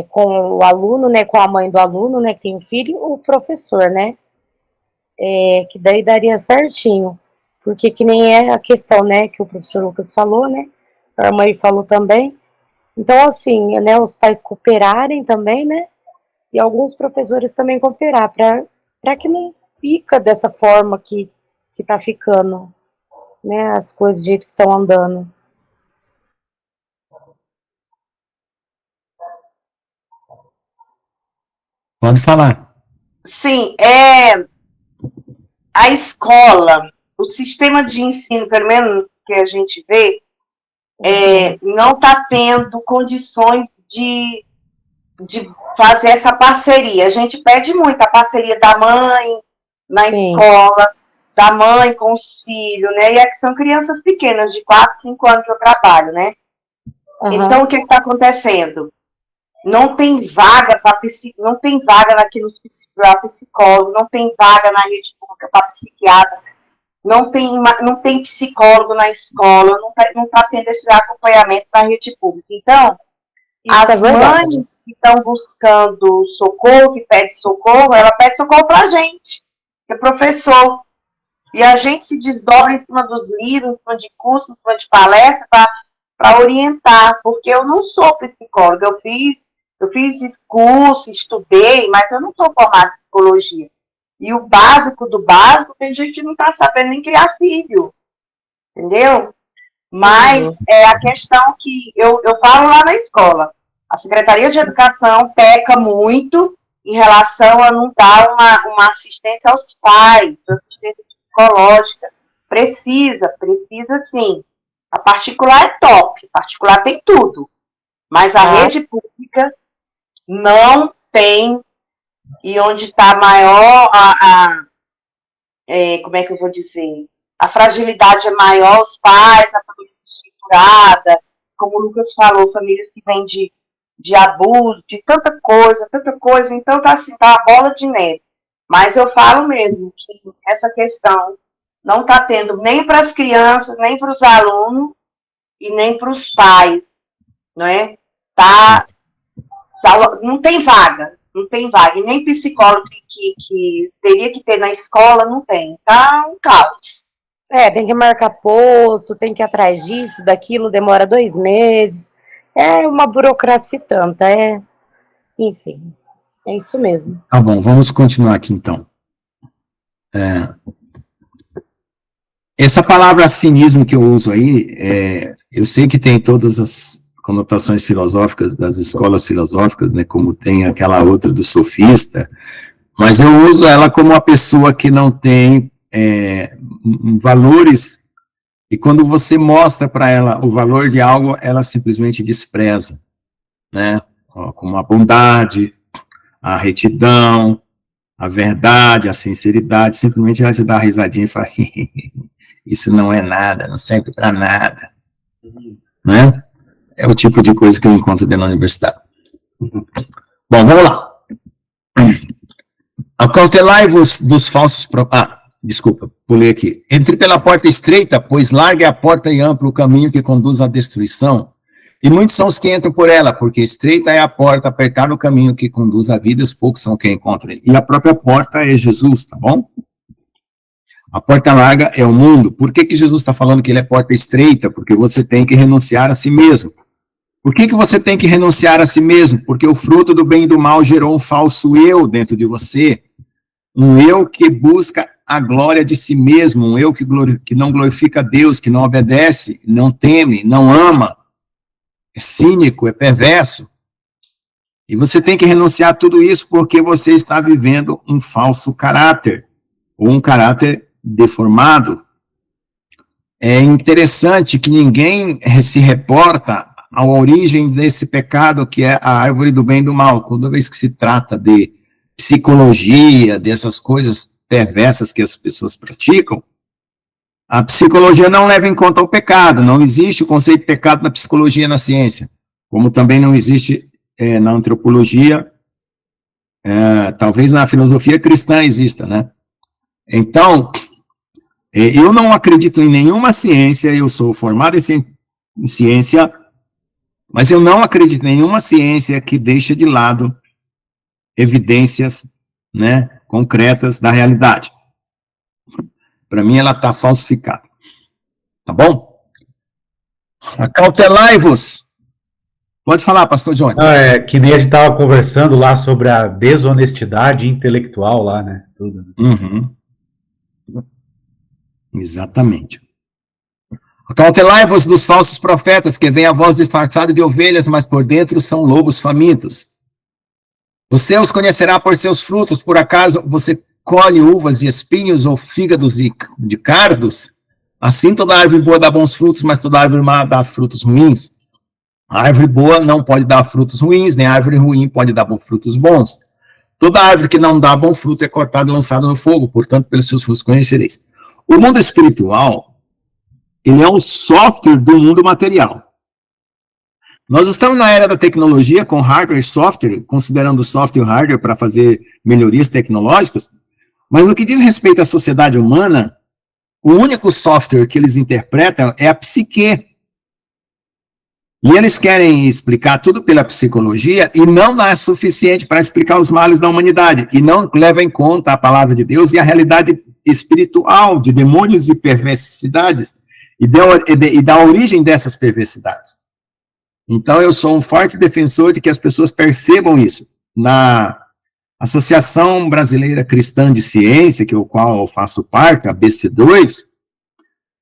Com o aluno, né? Com a mãe do aluno, né? Que tem um filho, e o professor, né? Que daí daria certinho. Porque que nem é a questão, né? Que o professor Lucas falou, né? A mãe falou também. Então, assim, né? Os pais cooperarem também, né? E alguns professores também cooperar, para que não fica dessa forma que tá ficando, né? As coisas do jeito que estão andando. Pode falar. Sim, a escola, o sistema de ensino, pelo menos que a gente vê, não está tendo condições de fazer essa parceria. A gente pede muito a parceria da mãe na escola, da mãe com os filhos, né? E é que são crianças pequenas, de 4, 5 anos que eu trabalho, né? Então, o que está acontecendo? Não tem vaga não tem vaga para psicólogo, não tem vaga na rede pública para psiquiatra, não tem psicólogo na escola, não está tendo esse acompanhamento na rede pública. Então, as mães que estão buscando socorro, que pedem socorro, ela pede socorro para a gente, que é professor. E a gente se desdobra em cima dos livros, em cima de cursos, em cima de palestras, para orientar, porque eu não sou psicóloga, eu fiz curso, estudei, mas eu não sou formada em psicologia. E o básico do básico, tem gente que não está sabendo nem criar filho, entendeu? Mas é a questão que eu falo lá na escola. A Secretaria de Educação peca muito em relação a não dar uma assistência aos pais, assistência psicológica. Precisa sim. A particular é top, a particular tem tudo. Mas a rede pública não tem, e onde está maior como é que eu vou dizer? A fragilidade é maior, os pais, a família estruturada, como o Lucas falou, famílias que vêm de abuso, de tanta coisa, então tá assim, tá a bola de neve. Mas eu falo mesmo que essa questão não está tendo nem para as crianças, nem para os alunos e nem para os pais, não é? Não tem vaga, e nem psicólogo que teria que ter na escola, não tem, tá um caos. Tem que marcar posto, tem que ir atrás disso, daquilo, demora 2 meses, é uma burocracia tanta, enfim, é isso mesmo. Tá bom, vamos continuar aqui então. Essa palavra cinismo que eu uso aí, eu sei que tem todas as conotações filosóficas das escolas filosóficas, né, como tem aquela outra do sofista, mas eu uso ela como uma pessoa que não tem valores, e quando você mostra para ela o valor de algo, ela simplesmente despreza, né, como a bondade, a retidão, a verdade, a sinceridade, simplesmente ela te dá uma risadinha e fala, isso não é nada, não serve para nada, né? É o tipo de coisa que eu encontro dentro da universidade. Bom, vamos lá. Acautelai-vos dos falsos... desculpa, pulei aqui. Entre pela porta estreita, pois larga é a porta e amplo o caminho que conduz à destruição, e muitos são os que entram por ela, porque estreita é a porta, apertado o caminho que conduz à vida, e os poucos são quem encontram ele. E a própria porta é Jesus, tá bom? A porta larga é o mundo. Por que Jesus está falando que ele é porta estreita? Porque você tem que renunciar a si mesmo. Por que você tem que renunciar a si mesmo? Porque o fruto do bem e do mal gerou um falso eu dentro de você. Um eu que busca a glória de si mesmo. Um eu que não glorifica a Deus, que não obedece, não teme, não ama. É cínico, é perverso. E você tem que renunciar a tudo isso porque você está vivendo um falso caráter. Ou um caráter deformado. É interessante que ninguém se reporta à origem desse pecado que é a árvore do bem e do mal. Toda vez que se trata de psicologia, dessas coisas perversas que as pessoas praticam, a psicologia não leva em conta o pecado. Não existe o conceito de pecado na psicologia e na ciência, como também não existe na antropologia, talvez na filosofia cristã exista, né? Então, eu não acredito em nenhuma ciência, eu sou formado em ciência, mas eu não acredito em nenhuma ciência que deixe de lado evidências, né, concretas da realidade. Para mim, ela está falsificada. Tá bom? Acautelai-vos. Pode falar, pastor Johnny. Que nem a gente estava conversando lá sobre a desonestidade intelectual lá, né? Tudo. Uhum. Exatamente. Acautelai-vos dos falsos profetas, que vêm a voz disfarçada de ovelhas, mas por dentro são lobos famintos. Você os conhecerá por seus frutos. Por acaso você colhe uvas e espinhos ou fígados de cardos? Assim toda árvore boa dá bons frutos, mas toda árvore má dá frutos ruins. A árvore boa não pode dar frutos ruins, nem a árvore ruim pode dar frutos bons. Toda árvore que não dá bom fruto é cortada e lançada no fogo, portanto, pelos seus frutos conhecereis. O mundo espiritual, ele é um software do mundo material. Nós estamos na era da tecnologia, com hardware e software, considerando software e hardware para fazer melhorias tecnológicas, mas no que diz respeito à sociedade humana, o único software que eles interpretam é a psique. E eles querem explicar tudo pela psicologia e não é suficiente para explicar os males da humanidade. E não leva em conta a palavra de Deus e a realidade espiritual de demônios e perversidades e da origem dessas perversidades. Então, eu sou um forte defensor de que as pessoas percebam isso. Na Associação Brasileira Cristã de Ciência, que o qual eu faço parte, a BC2,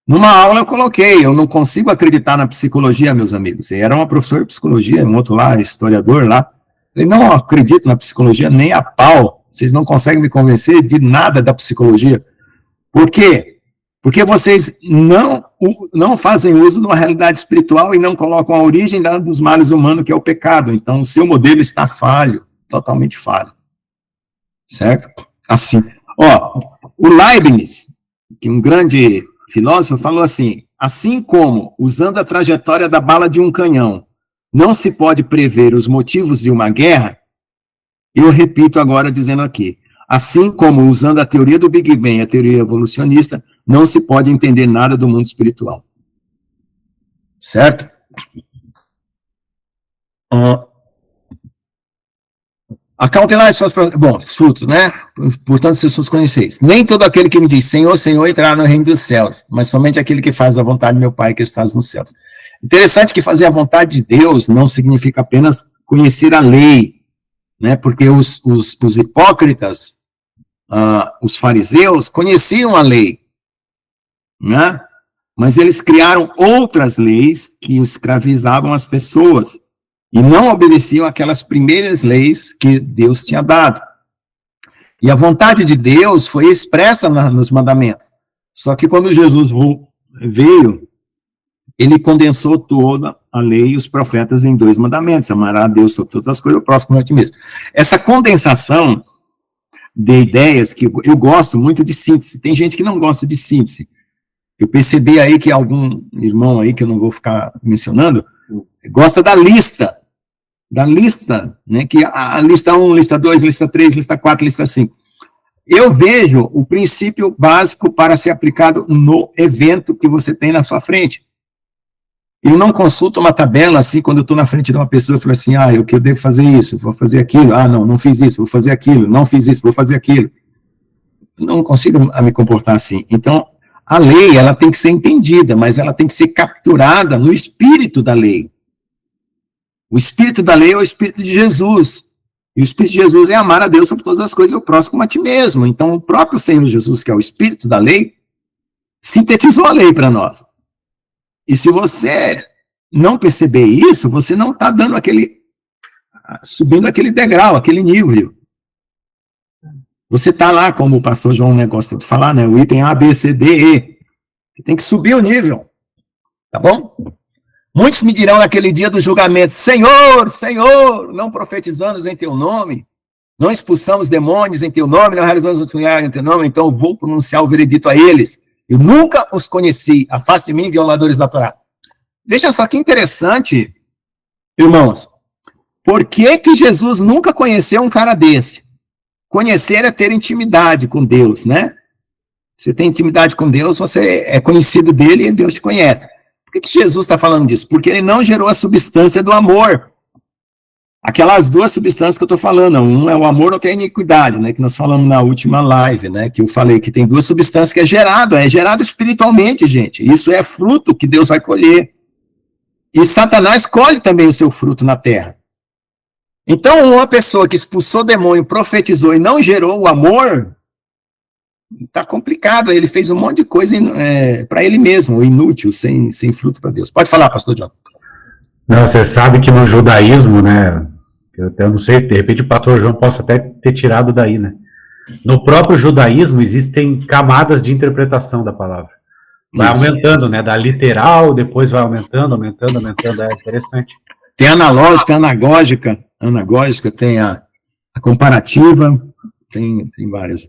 numa aula eu coloquei, eu não consigo acreditar na psicologia, meus amigos. E era uma professora de psicologia, um outro lá, historiador lá. Eu não acredito na psicologia nem a pau. Vocês não conseguem me convencer de nada da psicologia. Por quê? Porque vocês não fazem uso de uma realidade espiritual e não colocam a origem dos males humanos, que é o pecado. Então, o seu modelo está falho, totalmente falho. Certo? Assim. Ó, o Leibniz, que é um grande filósofo, falou assim como, usando a trajetória da bala de um canhão, não se pode prever os motivos de uma guerra, eu repito agora dizendo aqui, assim como, usando a teoria do Big Bang, a teoria evolucionista, não se pode entender nada do mundo espiritual. Certo? Acautelar as suas... Bom, frutos, né? Portanto, se os conheceis. Nem todo aquele que me diz, Senhor, Senhor, entrará no reino dos céus, mas somente aquele que faz a vontade do meu Pai que estás nos céus. Interessante que fazer a vontade de Deus não significa apenas conhecer a lei, né? Porque os hipócritas, os fariseus, conheciam a lei, né? Mas eles criaram outras leis que escravizavam as pessoas e não obedeciam aquelas primeiras leis que Deus tinha dado. E a vontade de Deus foi expressa nos mandamentos. Só que quando Jesus veio, ele condensou toda a lei e os profetas em 2 mandamentos: amará a Deus sobre todas as coisas, o próximo a ti mesmo. Essa condensação de ideias, que eu gosto muito de síntese, tem gente que não gosta de síntese. Eu percebi aí que algum irmão aí, que eu não vou ficar mencionando, gosta da lista, né, que a lista 1, lista 2, lista 3, lista 4, lista 5. Eu vejo o princípio básico para ser aplicado no evento que você tem na sua frente. Eu não consulto uma tabela assim, quando eu estou na frente de uma pessoa, eu falo assim, eu devo fazer isso, vou fazer aquilo, não fiz isso, vou fazer aquilo, não fiz isso, vou fazer aquilo. Não consigo me comportar assim. Então, a lei, ela tem que ser entendida, mas ela tem que ser capturada no espírito da lei. O espírito da lei é o espírito de Jesus. E o espírito de Jesus é amar a Deus sobre todas as coisas e o próximo como a ti mesmo. Então, o próprio Senhor Jesus, que é o espírito da lei, sintetizou a lei para nós. E se você não perceber isso, você não está dando subindo aquele degrau, aquele nível. Você está lá, como o pastor João gosta de falar, né? O item A, B, C, D, E. Você tem que subir o nível. Tá bom? Muitos me dirão naquele dia do julgamento, Senhor, Senhor, não profetizamos em teu nome, não expulsamos demônios em teu nome, não realizamos outro milagre em teu nome, então eu vou pronunciar o veredito a eles. Eu nunca os conheci, afaste de mim, violadores da Torá. Veja só que interessante, irmãos. Por que que Jesus nunca conheceu um cara desse? Conhecer é ter intimidade com Deus, né? Você tem intimidade com Deus, você é conhecido dele e Deus te conhece. Por que Jesus está falando disso? Porque ele não gerou a substância do amor. Aquelas 2 substâncias que eu estou falando, um é o amor, outra é a iniquidade, né? Que nós falamos na última live, né? Que eu falei que tem 2 substâncias que é gerado espiritualmente, gente. Isso é fruto que Deus vai colher. E Satanás colhe também o seu fruto na terra. Então, uma pessoa que expulsou demônio, profetizou e não gerou o amor, está complicado. Ele fez um monte de coisa para ele mesmo, inútil, sem fruto para Deus. Pode falar, pastor John. Não, você sabe que no judaísmo, né, Eu não sei, de repente o pastor João possa até ter tirado daí, né? No próprio judaísmo existem camadas de interpretação da palavra. Vai aumentando, né? Da literal, depois vai aumentando, é interessante. Tem analógica, anagógica, tem a comparativa, tem várias.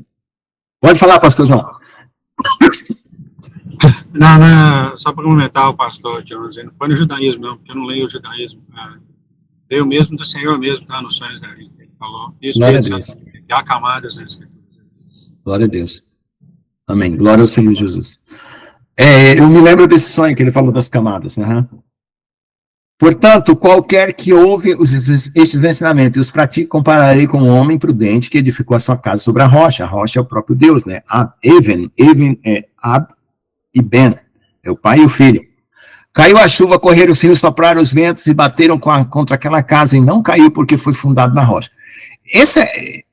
Pode falar, pastor João. Não, só para comentar o pastor Jones, não foi no judaísmo, não, porque eu não leio o judaísmo. Veio mesmo do Senhor mesmo, tá? Nos sonhos da gente, ele falou. Isso Glória mesmo, a Deus. há camadas nas escrituras. Glória a Deus. Amém. Glória ao Senhor Jesus. Eu me lembro desse sonho que ele falou das camadas. Portanto, qualquer que ouve estes ensinamentos e os pratique, compararei com um homem prudente que edificou a sua casa sobre a rocha. A rocha é o próprio Deus, né? Even é Ab e Ben, é o pai e o filho. Caiu a chuva, correram os rios, sopraram os ventos e bateram contra aquela casa, e não caiu porque foi fundado na rocha.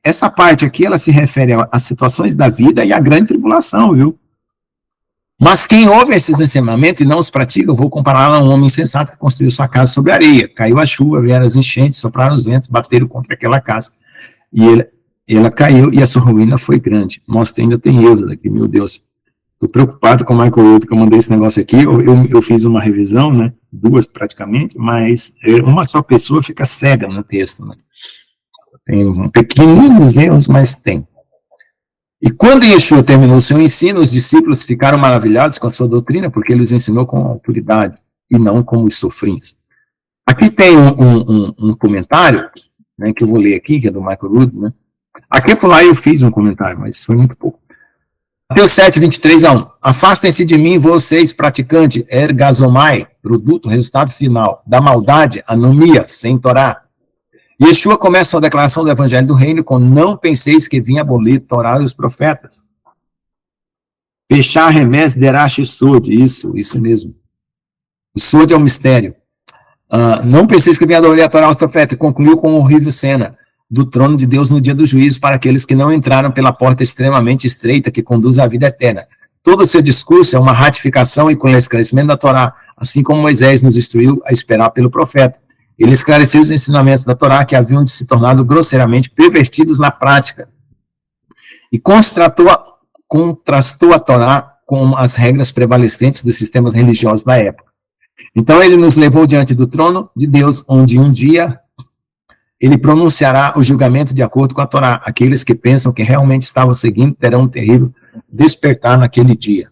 Essa parte aqui, ela se refere às situações da vida e à grande tribulação, viu? Mas quem ouve esses ensinamentos e não os pratica, eu vou comparar a um homem insensato que construiu sua casa sobre areia. Caiu a chuva, vieram as enchentes, sopraram os ventos, bateram contra aquela casa. E ela caiu e a sua ruína foi grande. Mostra, ainda tem erros aqui, meu Deus. Estou preocupado com o Michael Rood, que eu mandei esse negócio aqui. Eu fiz uma revisão, né? 2 praticamente, mas uma só pessoa fica cega no texto, né? Tem pequeninos erros, mas tem. E quando Yeshua terminou seu ensino, os discípulos ficaram maravilhados com a sua doutrina, porque ele os ensinou com autoridade e não como os sofrins. Aqui tem um comentário, né, que eu vou ler aqui, que é do Michael Rood, né? Aqui por lá eu fiz um comentário, mas foi muito pouco. Mateus 7, 23-1. Afastem-se de mim, vocês, praticantes, ergazomai, produto, resultado final, da maldade, anomia, sem Torá. Yeshua começa a declaração do Evangelho do Reino com: não penseis que vinha abolir Torá e os profetas. Pechar remes derash sod, isso mesmo. O sod é um mistério. Não penseis que vinha abolir a Torá e os profetas. Concluiu com uma horrível cena do trono de Deus no dia do juízo para aqueles que não entraram pela porta extremamente estreita que conduz à vida eterna. Todo o seu discurso é uma ratificação e com o esclarecimento da Torá, assim como Moisés nos instruiu a esperar pelo profeta. Ele esclareceu os ensinamentos da Torá que haviam se tornado grosseiramente pervertidos na prática e contrastou a Torá com as regras prevalecentes dos sistemas religiosos da época. Então ele nos levou diante do trono de Deus, onde um dia ele pronunciará o julgamento de acordo com a Torá. Aqueles que pensam que realmente estavam seguindo terão um terrível despertar naquele dia.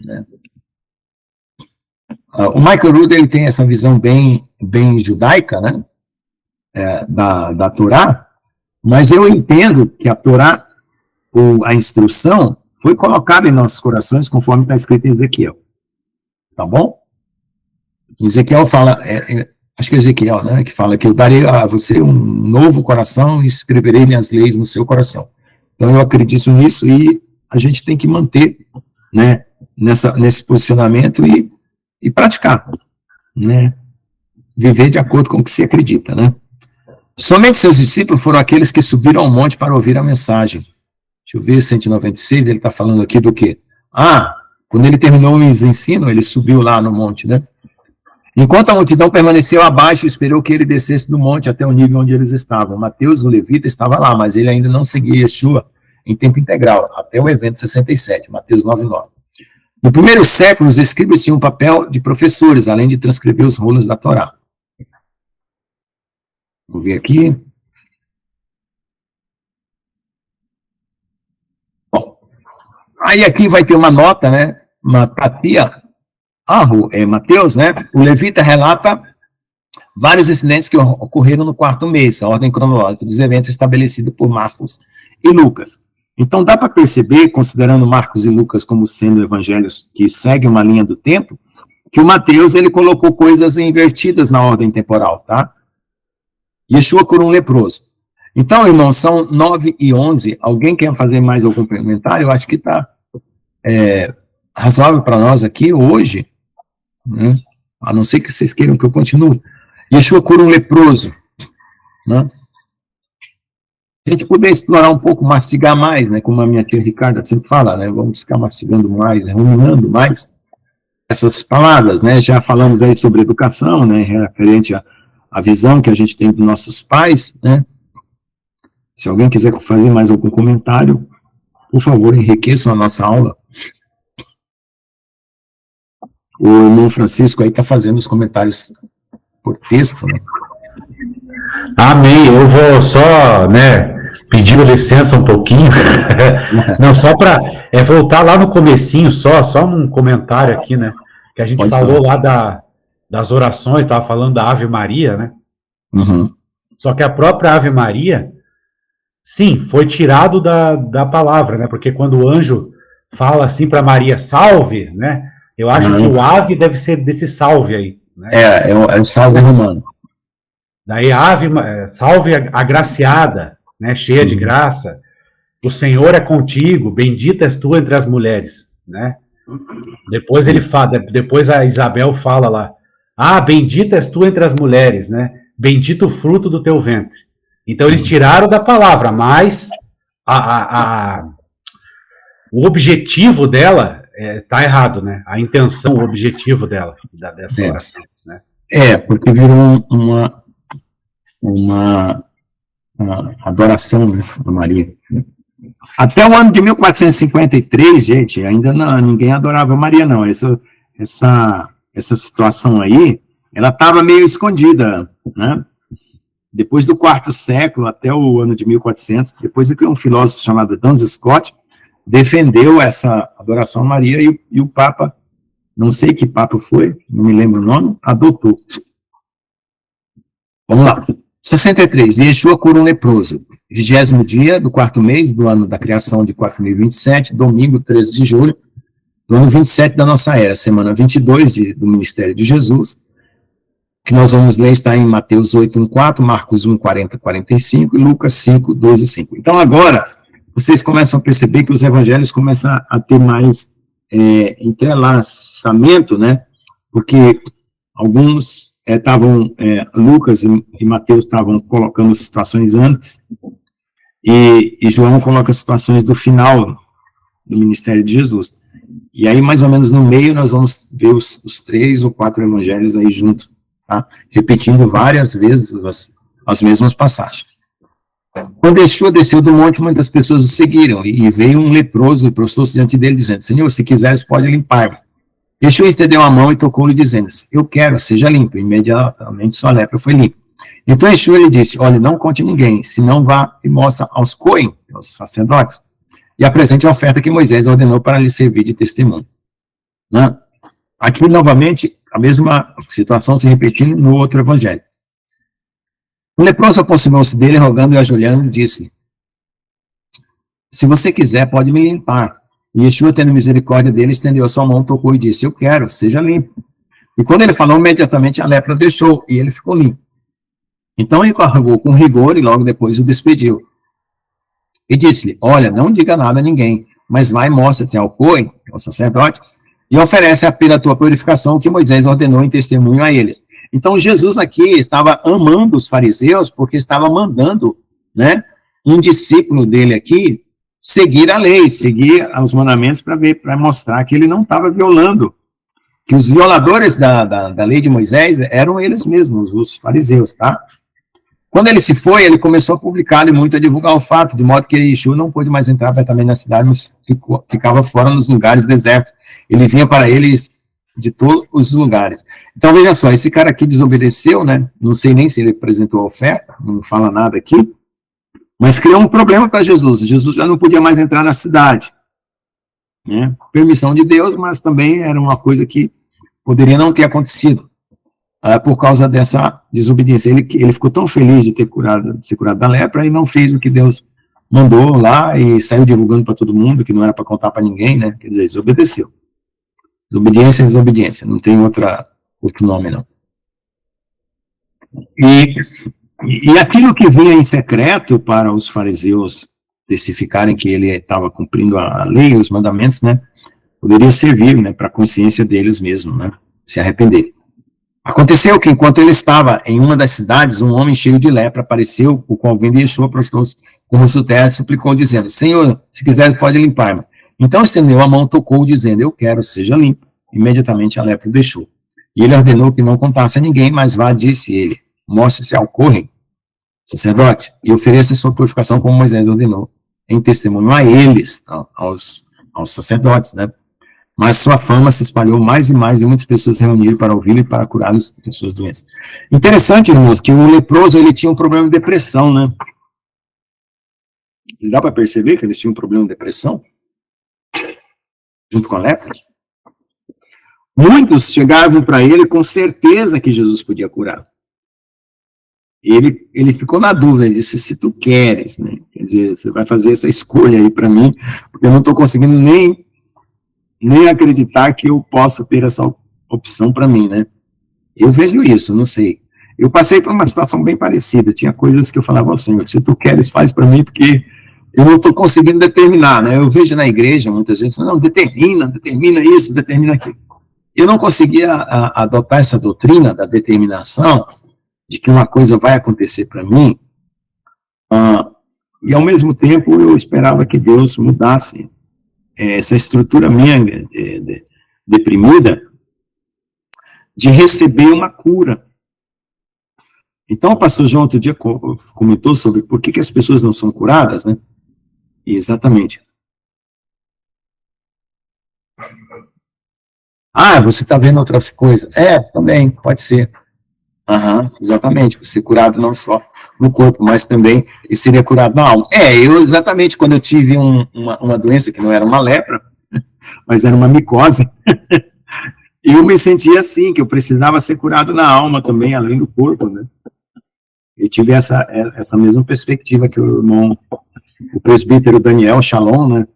Né? O Michael Rood, ele tem essa visão bem judaica, né, da Torá, mas eu entendo que a Torá, ou a instrução, foi colocada em nossos corações conforme está escrito em Ezequiel. Tá bom? Ezequiel fala, acho que é Ezequiel, né, que fala que eu darei a você um novo coração e escreverei minhas leis no seu coração. Então eu acredito nisso e a gente tem que manter, né, nesse posicionamento e praticar, né? Viver de acordo com o que se acredita, né? Somente seus discípulos foram aqueles que subiram ao monte para ouvir a mensagem. Deixa eu ver, 196, ele está falando aqui do quê? Quando ele terminou o ensino, ele subiu lá no monte, né? Enquanto a multidão permaneceu abaixo, esperou que ele descesse do monte até o nível onde eles estavam. Mateus, o levita, estava lá, mas ele ainda não seguia Yeshua em tempo integral, até o evento 67, Mateus 9:9. No primeiro século, os escribas tinham um papel de professores, além de transcrever os rolos da Torá. Vou ver aqui. Bom, aí aqui vai ter uma nota, né? Mateus, né? O levita relata vários incidentes que ocorreram no 4º mês, a ordem cronológica dos eventos estabelecida por Marcos e Lucas. Então, dá para perceber, considerando Marcos e Lucas como sendo evangelhos que seguem uma linha do tempo, que o Mateus, ele colocou coisas invertidas na ordem temporal, tá? Yeshua curou um leproso. Então, irmãos, são 9:11. Alguém quer fazer mais algum comentário? Eu acho que está razoável para nós aqui hoje, né? A não ser que vocês queiram que eu continue. Yeshua cura um leproso, né? A gente puder explorar um pouco, mastigar mais, né, como a minha tia Ricarda sempre fala, né, vamos ficar mastigando mais, ruminando mais essas palavras, né, já falamos aí sobre educação, né, referente a visão que a gente tem dos nossos pais, né? Se alguém quiser fazer mais algum comentário, por favor, enriqueçam a nossa aula. O irmão Francisco aí está fazendo os comentários por texto, né? Amém. Eu vou só, pedindo licença um pouquinho. Não, só para voltar lá no comecinho, só um comentário aqui, né? Que a gente Pode falou falar. lá das orações, estava falando da Ave Maria, né? Uhum. Só que a própria Ave Maria, sim, foi tirado da palavra, né? Porque quando o anjo fala assim para Maria, salve, né? Eu acho que o ave deve ser desse salve aí, né? É o salve romano. Daí ave, salve agraciada, né? Cheia de graça. O Senhor é contigo, bendita és tu entre as mulheres, né? Depois ele fala, depois a Isabel fala lá, bendita és tu entre as mulheres, né? Bendito o fruto do teu ventre. Então eles tiraram da palavra, mas o objetivo dela está errado, né? A intenção, o objetivo dela, dessa oração, né? Porque virou uma adoração, né, a Maria. Até o ano de 1453, gente, ainda ninguém adorava Maria, não. Essa situação aí, ela estava meio escondida, né? Depois do quarto século, até o ano de 1400, depois que um filósofo chamado Duns Scott defendeu essa adoração a Maria e o Papa, não sei que Papa foi, não me lembro o nome, adotou. Vamos lá. 63. Yeshua cura um leproso. 20º dia do 4º mês do ano da criação de 4027, domingo 13 de julho, do ano 27 da nossa era, semana 22 do ministério de Jesus, que nós vamos ler está em Mateus 8, 1:4, Marcos 1, 40, 45 e Lucas 5, 12, 5. Então agora, vocês começam a perceber que os evangelhos começam a ter mais entrelaçamento, né? Porque alguns Lucas e Mateus estavam colocando situações antes, e João coloca situações do final do ministério de Jesus. E aí, mais ou menos no meio, nós vamos ver os 3 ou 4 evangelhos aí juntos, tá? Repetindo várias vezes as mesmas passagens. Quando Yeshua desceu do monte, muitas pessoas o seguiram, e veio um leproso e prostou-se diante dele, dizendo, Senhor, se quiseres, pode limpar-me. Yeshua estendeu a mão e tocou-lhe, dizendo, eu quero, seja limpo. Imediatamente sua lepra foi limpa. Então Yeshua lhe disse, olha, não conte a ninguém, senão vá e mostra aos Cohen, aos sacerdotes, e apresente a oferta que Moisés ordenou para lhe servir de testemunho. Né? Aqui, novamente, a mesma situação se repetindo no outro evangelho. O leproso aproximou-se dele, rogando e ajoelhando, e disse, se você quiser, pode me limpar. E Yeshua, tendo misericórdia dele, estendeu a sua mão, tocou e disse, eu quero, seja limpo. E quando ele falou, imediatamente a lepra deixou, e ele ficou limpo. Então ele carregou com rigor e logo depois o despediu. E disse-lhe, olha, não diga nada a ninguém, mas vai e mostra-te ao Cohen, ao sacerdote, e oferece pela tua purificação que Moisés ordenou em testemunho a eles. Então Jesus aqui estava amando os fariseus, porque estava mandando, né, um discípulo dele aqui seguir a lei, seguir os mandamentos para mostrar que ele não estava violando, que os violadores da lei de Moisés eram eles mesmos, os fariseus, tá? Quando ele se foi, ele começou a publicar e muito a divulgar o fato, de modo que Yeshua não pôde mais entrar abertamente na cidade, mas ficava fora nos lugares desertos. Ele vinha para eles de todos os lugares. Então, veja só, esse cara aqui desobedeceu, né? Não sei nem se ele apresentou a oferta, não fala nada aqui, mas criou um problema para Jesus. Jesus já não podia mais entrar na cidade, né? Permissão de Deus, mas também era uma coisa que poderia não ter acontecido. Por causa dessa desobediência. Ele ficou tão feliz de ser curado da lepra e não fez o que Deus mandou lá e saiu divulgando para todo mundo, que não era para contar para ninguém, né? Quer dizer, desobedeceu. Desobediência é desobediência, não tem outro nome, não. E aquilo que vinha em secreto para os fariseus testificarem que ele estava cumprindo a lei, os mandamentos, né? Poderia servir, né, para a consciência deles mesmo, né? Se arrepender. Aconteceu que, enquanto ele estava em uma das cidades, um homem cheio de lepra apareceu, o qual vendo Yeshua, prostou-se com o rosto terra e suplicou, dizendo, Senhor, se quiseres, pode limpar-me. Então estendeu a mão, tocou, dizendo, eu quero, seja limpo. Imediatamente a lepra o deixou. E ele ordenou que não contasse a ninguém, mas vá, disse ele, mostre-se ao Cohen, sacerdote, e ofereça sua purificação como Moisés ordenou, em testemunho a eles, aos sacerdotes, né? Mas sua fama se espalhou mais e mais, e muitas pessoas se reuniram para ouvi-lo e para curá-los de suas doenças. Interessante, irmãos, que o leproso, ele tinha um problema de depressão, né? Dá para perceber que eles tinham um problema de depressão? Junto com a lepra? Muitos chegavam para ele com certeza que Jesus podia curar. Ele ficou na dúvida, ele disse, se tu queres, né? Quer dizer, você vai fazer essa escolha aí para mim, porque eu não estou conseguindo nem acreditar que eu possa ter essa opção para mim, né? Eu vejo isso, não sei. Eu passei por uma situação bem parecida, tinha coisas que eu falava ao Senhor, se tu queres, faz para mim, porque eu não estou conseguindo determinar, né? Eu vejo na igreja, muitas vezes, não, determina isso, determina aquilo. Eu não conseguia adotar essa doutrina da determinação, de que uma coisa vai acontecer para mim, e ao mesmo tempo eu esperava que Deus mudasse essa estrutura minha deprimida, de receber uma cura. Então, o pastor João outro dia comentou sobre por que as pessoas não são curadas, né? E exatamente. Você está vendo outra coisa? Também, pode ser. Exatamente, ser curado não só no corpo, mas também seria curado na alma. Exatamente, quando eu tive uma doença que não era uma lepra, mas era uma micose, eu me sentia assim, que eu precisava ser curado na alma também, além do corpo, né? Eu tive essa mesma perspectiva que o irmão, o presbítero Daniel Shalom, né?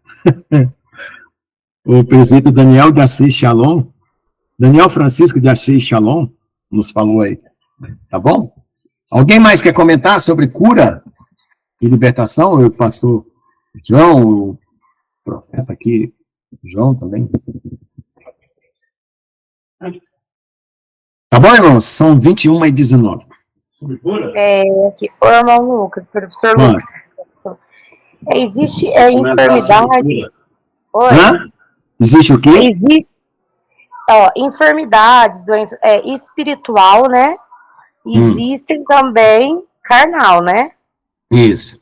O presbítero Daniel de Assis Shalom, Daniel Francisco de Assis Shalom, nos falou aí. Tá bom? Alguém mais quer comentar sobre cura e libertação? O pastor João, o profeta aqui, João também. Tá bom, irmãos? São 21h19. Aqui, o irmão Lucas, professor Lucas. Existe enfermidades. Oi? Existe o quê? Enfermidades, doenças espiritual, né? Existem também carnal, né? Isso.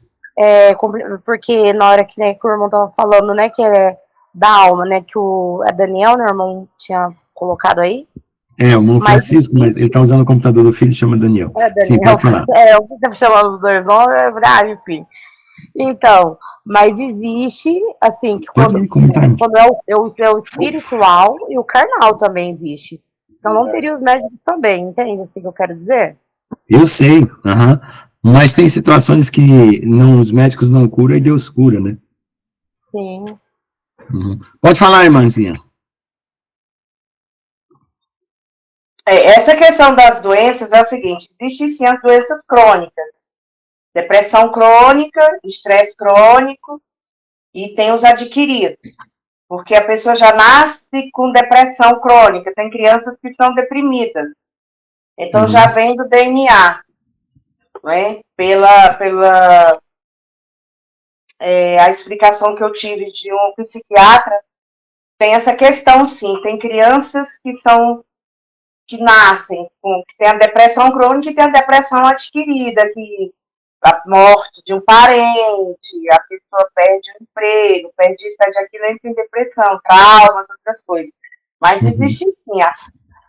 Porque na hora que, que o irmão tava falando, né, que é da alma, né, que o Daniel, né, o irmão tinha colocado aí. O irmão Francisco, mas ele tá usando o computador do filho, chama Daniel. Daniel. Sim, pode falar. Eu tava chamando os dois nomes, enfim. Então, mas existe, assim, que quando é o espiritual e o carnal também existe. Senão não teria os médicos também, entende assim que eu quero dizer? Eu sei, mas tem situações que os médicos não curam e Deus cura, né? Sim. Pode falar, irmãzinha. Essa questão das doenças é o seguinte, existem sim as doenças crônicas, depressão crônica, estresse crônico, e tem os adquiridos, porque a pessoa já nasce com depressão crônica, tem crianças que são deprimidas, então já vem do DNA, não é? Pela a explicação que eu tive de um psiquiatra, tem essa questão sim, tem crianças que nascem, que tem a depressão crônica e tem a depressão adquirida, que a morte de um parente, a pessoa perde o emprego, perde isso, perde aquilo, entra em depressão, traumas, outras coisas. Mas existe sim,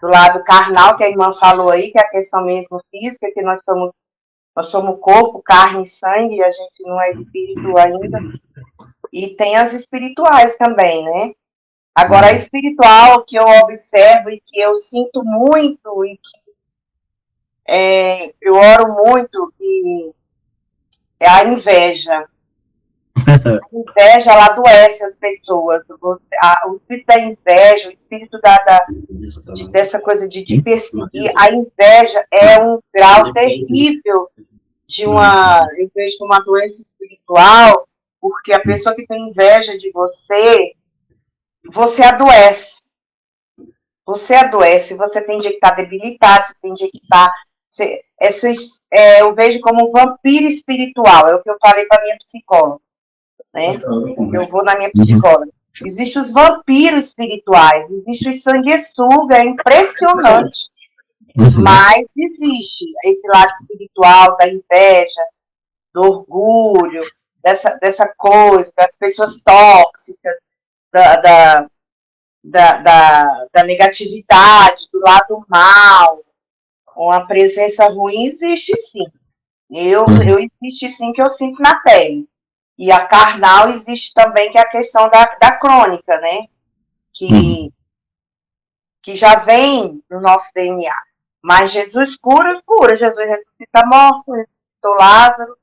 do lado carnal, que a irmã falou aí, que é a questão mesmo física, que nós somos corpo, carne e sangue, a gente não é espírito ainda. E tem as espirituais também, né? Agora, a espiritual que eu observo e que eu sinto muito e que eu oro muito, que é a inveja. A inveja, ela adoece as pessoas. O espírito da inveja, o espírito dessa coisa de perseguir, a inveja é um grau terrível eu vejo como uma doença espiritual, porque a pessoa que tem inveja de você adoece. Você adoece, você tem dia que estar debilitado, você tem dia que estar... eu vejo como um vampiro espiritual, é o que eu falei para a minha psicóloga, né? Eu vou na minha psicóloga. Existem os vampiros espirituais, existe o sanguessuga, é impressionante. Mas existe esse lado espiritual da inveja, do orgulho, dessa coisa, das pessoas tóxicas, da negatividade, do lado mal. Uma presença ruim existe sim. Eu existe sim, que eu sinto na pele. E a carnal existe também, que é a questão da crônica, né? Que já vem no nosso DNA. Mas Jesus cura. Jesus ressuscita morto, ressuscitou Lázaro.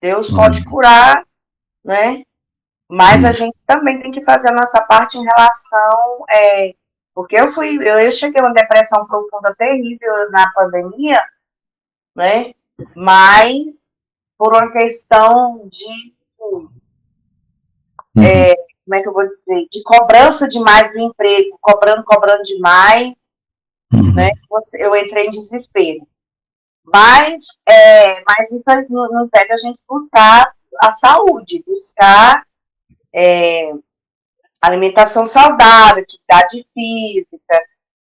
Deus pode curar, né? Mas a gente também tem que fazer a nossa parte em relação... porque eu cheguei a uma depressão profunda terrível na pandemia, né? Mas por uma questão de... como é que eu vou dizer? De cobrança demais do emprego, cobrando demais, né? Eu entrei em desespero. Mas isso não impede a gente buscar a saúde, buscar alimentação saudável, atividade física,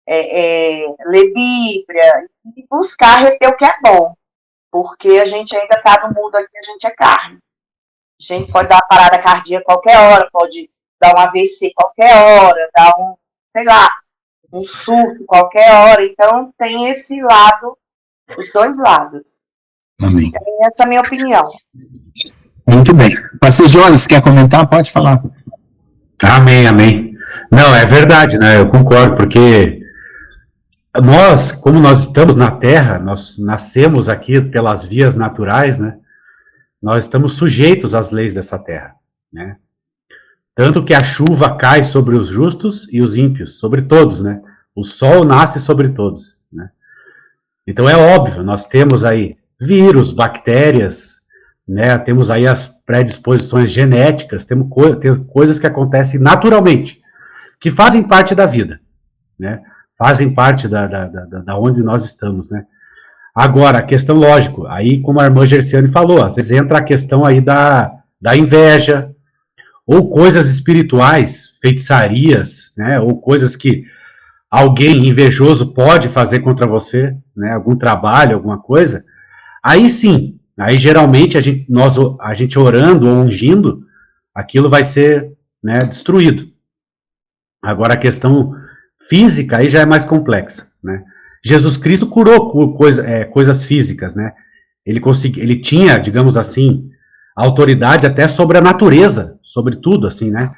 ler Bíblia, e buscar reter o que é bom, porque a gente ainda está no mundo aqui, a gente é carne. A gente pode dar uma parada cardíaca qualquer hora, pode dar um AVC qualquer hora, dar um surto qualquer hora. Então, tem esse lado, os dois lados. Amém. Essa é a minha opinião. Muito bem. Pastor Jones, quer comentar? Pode falar. Amém. Não, é verdade, né? Eu concordo, porque nós, como nós estamos na Terra, nós nascemos aqui pelas vias naturais, né? Nós estamos sujeitos às leis dessa terra, né? Tanto que a chuva cai sobre os justos e os ímpios, sobre todos, né? O sol nasce sobre todos, né? Então é óbvio, nós temos aí vírus, bactérias, né? Temos aí as predisposições genéticas, temos coisas que acontecem naturalmente, que fazem parte da vida, né? Fazem parte da onde nós estamos, né? Agora, a questão, lógico, aí como a irmã Gerciane falou, às vezes entra a questão aí da inveja, ou coisas espirituais, feitiçarias, né, ou coisas que alguém invejoso pode fazer contra você, né, algum trabalho, alguma coisa, aí sim, aí geralmente a gente orando ou ungindo, aquilo vai ser, né, destruído. Agora a questão física aí já é mais complexa, né. Jesus Cristo curou coisas físicas, né? Ele tinha, digamos assim, autoridade até sobre a natureza, sobre tudo, assim, né?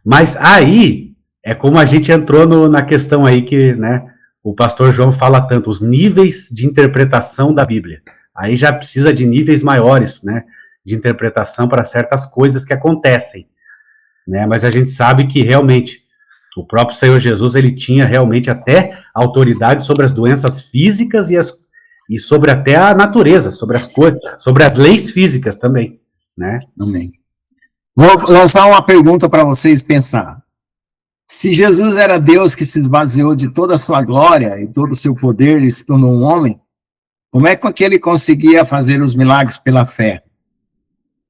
Mas aí é como a gente entrou na questão aí que, né, o pastor João fala tanto, os níveis de interpretação da Bíblia. Aí já precisa de níveis maiores, né, de interpretação para certas coisas que acontecem, né? Mas a gente sabe que realmente o próprio Senhor Jesus, ele tinha realmente até autoridade sobre as doenças físicas e sobre até a natureza, sobre as coisas, sobre as leis físicas também, né? Amém. Vou lançar uma pergunta para vocês pensar. Se Jesus era Deus que se esvaziou de toda a sua glória e todo o seu poder e se tornou um homem, como é que ele conseguia fazer os milagres pela fé?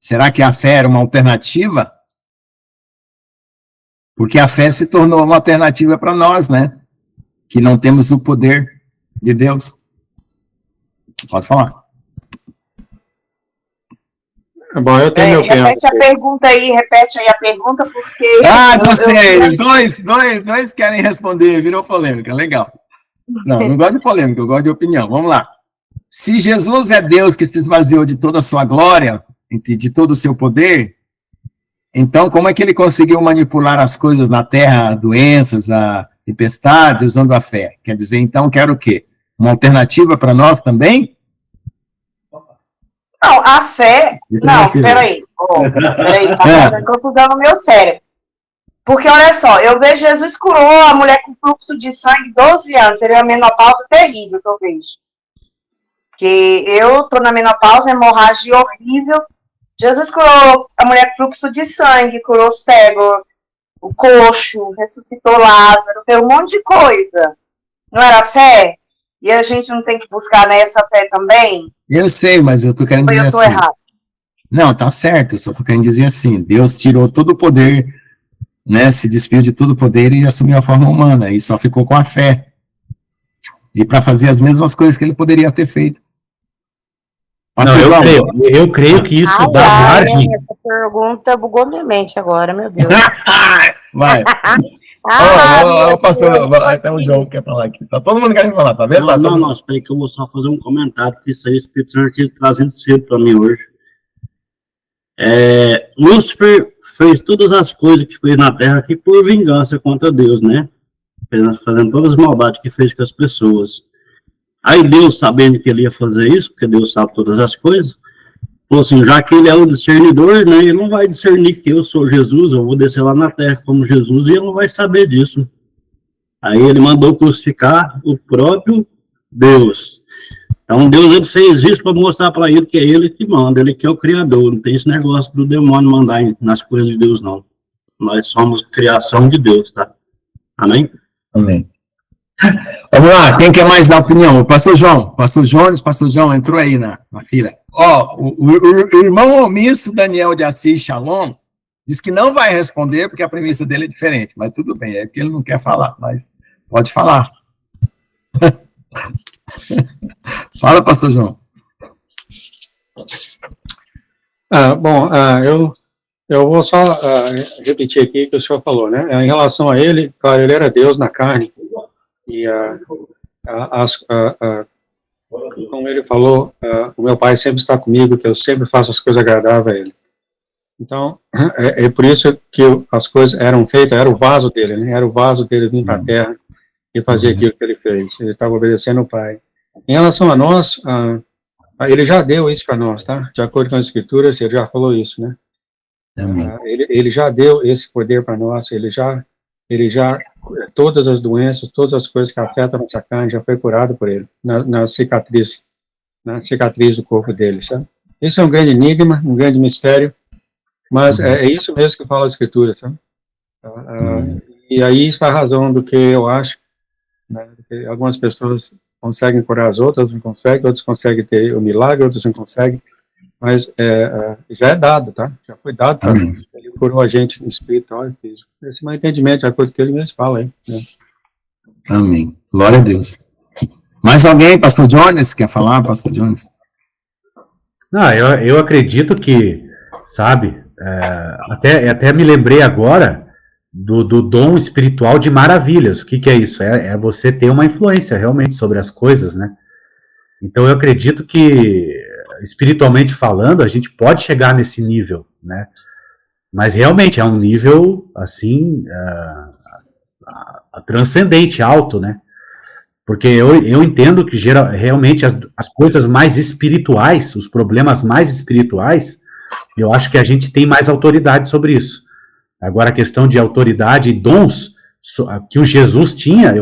Será que a fé era uma alternativa? Porque a fé se tornou uma alternativa para nós, né? Que não temos o poder de Deus. Pode falar. Bom, eu tenho meu tempo. Repete aí a pergunta, porque... Gostei. Dois querem responder, virou polêmica, legal. Não gosto de polêmica, eu gosto de opinião. Vamos lá. Se Jesus é Deus que se esvaziou de toda a sua glória, de todo o seu poder... Então, como é que ele conseguiu manipular as coisas na terra, doenças, a tempestade, usando a fé? Quer dizer, então, quero o quê? Uma alternativa para nós também? Não, a fé... Não, peraí, tá confusão no meu cérebro. Porque, olha só, eu vejo Jesus curou a mulher com fluxo de sangue 12 anos, seria uma menopausa terrível que eu vejo. Porque eu tô na menopausa, hemorragia horrível. Jesus curou a mulher com fluxo de sangue, curou o cego, o coxo, ressuscitou Lázaro, fez um monte de coisa. Não era fé? E a gente não tem que buscar nessa fé também? Eu sei, mas eu tô querendo dizer assim... Ou eu tô errado? Não, tá certo, eu só tô querendo dizer assim, Deus tirou todo o poder, né, se despiu de todo o poder e assumiu a forma humana, e só ficou com a fé. e para fazer as mesmas coisas que ele poderia ter feito. Não, eu creio que isso dá margem. Essa pergunta bugou minha mente agora, meu Deus. Vai. Meu pastor, Deus. até o João quer falar aqui. Tá todo mundo querendo falar, tá vendo? Não, espera aí que eu vou só fazer um comentário, que isso aí o Espírito Santo tinha trazendo cedo para mim hoje. Lúcifer fez todas as coisas que fez na Terra aqui por vingança contra Deus, né? Fazendo todas as maldades que fez com as pessoas. Aí Deus, sabendo que ele ia fazer isso, porque Deus sabe todas as coisas, falou assim, já que ele é o discernidor, né, ele não vai discernir que eu sou Jesus, eu vou descer lá na terra como Jesus, e ele não vai saber disso. Aí ele mandou crucificar o próprio Deus. Então Deus ele fez isso para mostrar para ele que é ele que manda, ele que é o Criador, não tem esse negócio do demônio mandar nas coisas de Deus, não. Nós somos criação de Deus, tá? Amém? Amém. Vamos lá, quem quer mais dar opinião? O pastor João, pastor João entrou aí na fila. O irmão omisso Daniel de Assis Shalom diz que não vai responder porque a premissa dele é diferente, mas tudo bem, é porque ele não quer falar, mas pode falar. Fala, pastor João. Eu vou só repetir aqui o que o senhor falou, né? Em relação a ele, claro, ele era Deus na carne, e como ele falou, o meu pai sempre está comigo, que eu sempre faço as coisas agradáveis a ele. Então, é por isso que as coisas eram feitas, era o vaso dele, né? Era o vaso dele vir para a terra e fazer aquilo que ele fez. Ele estava obedecendo o pai. Em relação a nós, ele já deu isso para nós, tá? De acordo com as escrituras, ele já falou isso, né? Ele já deu esse poder para nós, ele já, todas as doenças, todas as coisas que afetam a nossa carne, já foi curado por ele, na cicatriz do corpo dele, sabe? Esse é um grande enigma, um grande mistério, mas é isso mesmo que fala a escritura, sabe? E aí está a razão do que eu acho, né? Que algumas pessoas conseguem curar as outras, não conseguem, outros conseguem ter o milagre, outros não conseguem, mas já é dado, tá? Já foi dado para nós. Ele curou a gente no espiritual e físico. Esse é um entendimento, é a coisa que ele mesmo fala aí. Né? Amém. Glória a Deus. Mais alguém, pastor Jones, quer falar, pastor Jones? Não, eu acredito que, sabe, até me lembrei agora do dom espiritual de maravilhas. O que é isso? É você ter uma influência realmente sobre as coisas, né? Então eu acredito que, espiritualmente falando, a gente pode chegar nesse nível, né? Mas realmente é um nível, assim, transcendente, alto, né? Porque eu entendo que realmente as coisas mais espirituais, os problemas mais espirituais, eu acho que a gente tem mais autoridade sobre isso. Agora, a questão de autoridade e dons que o Jesus tinha,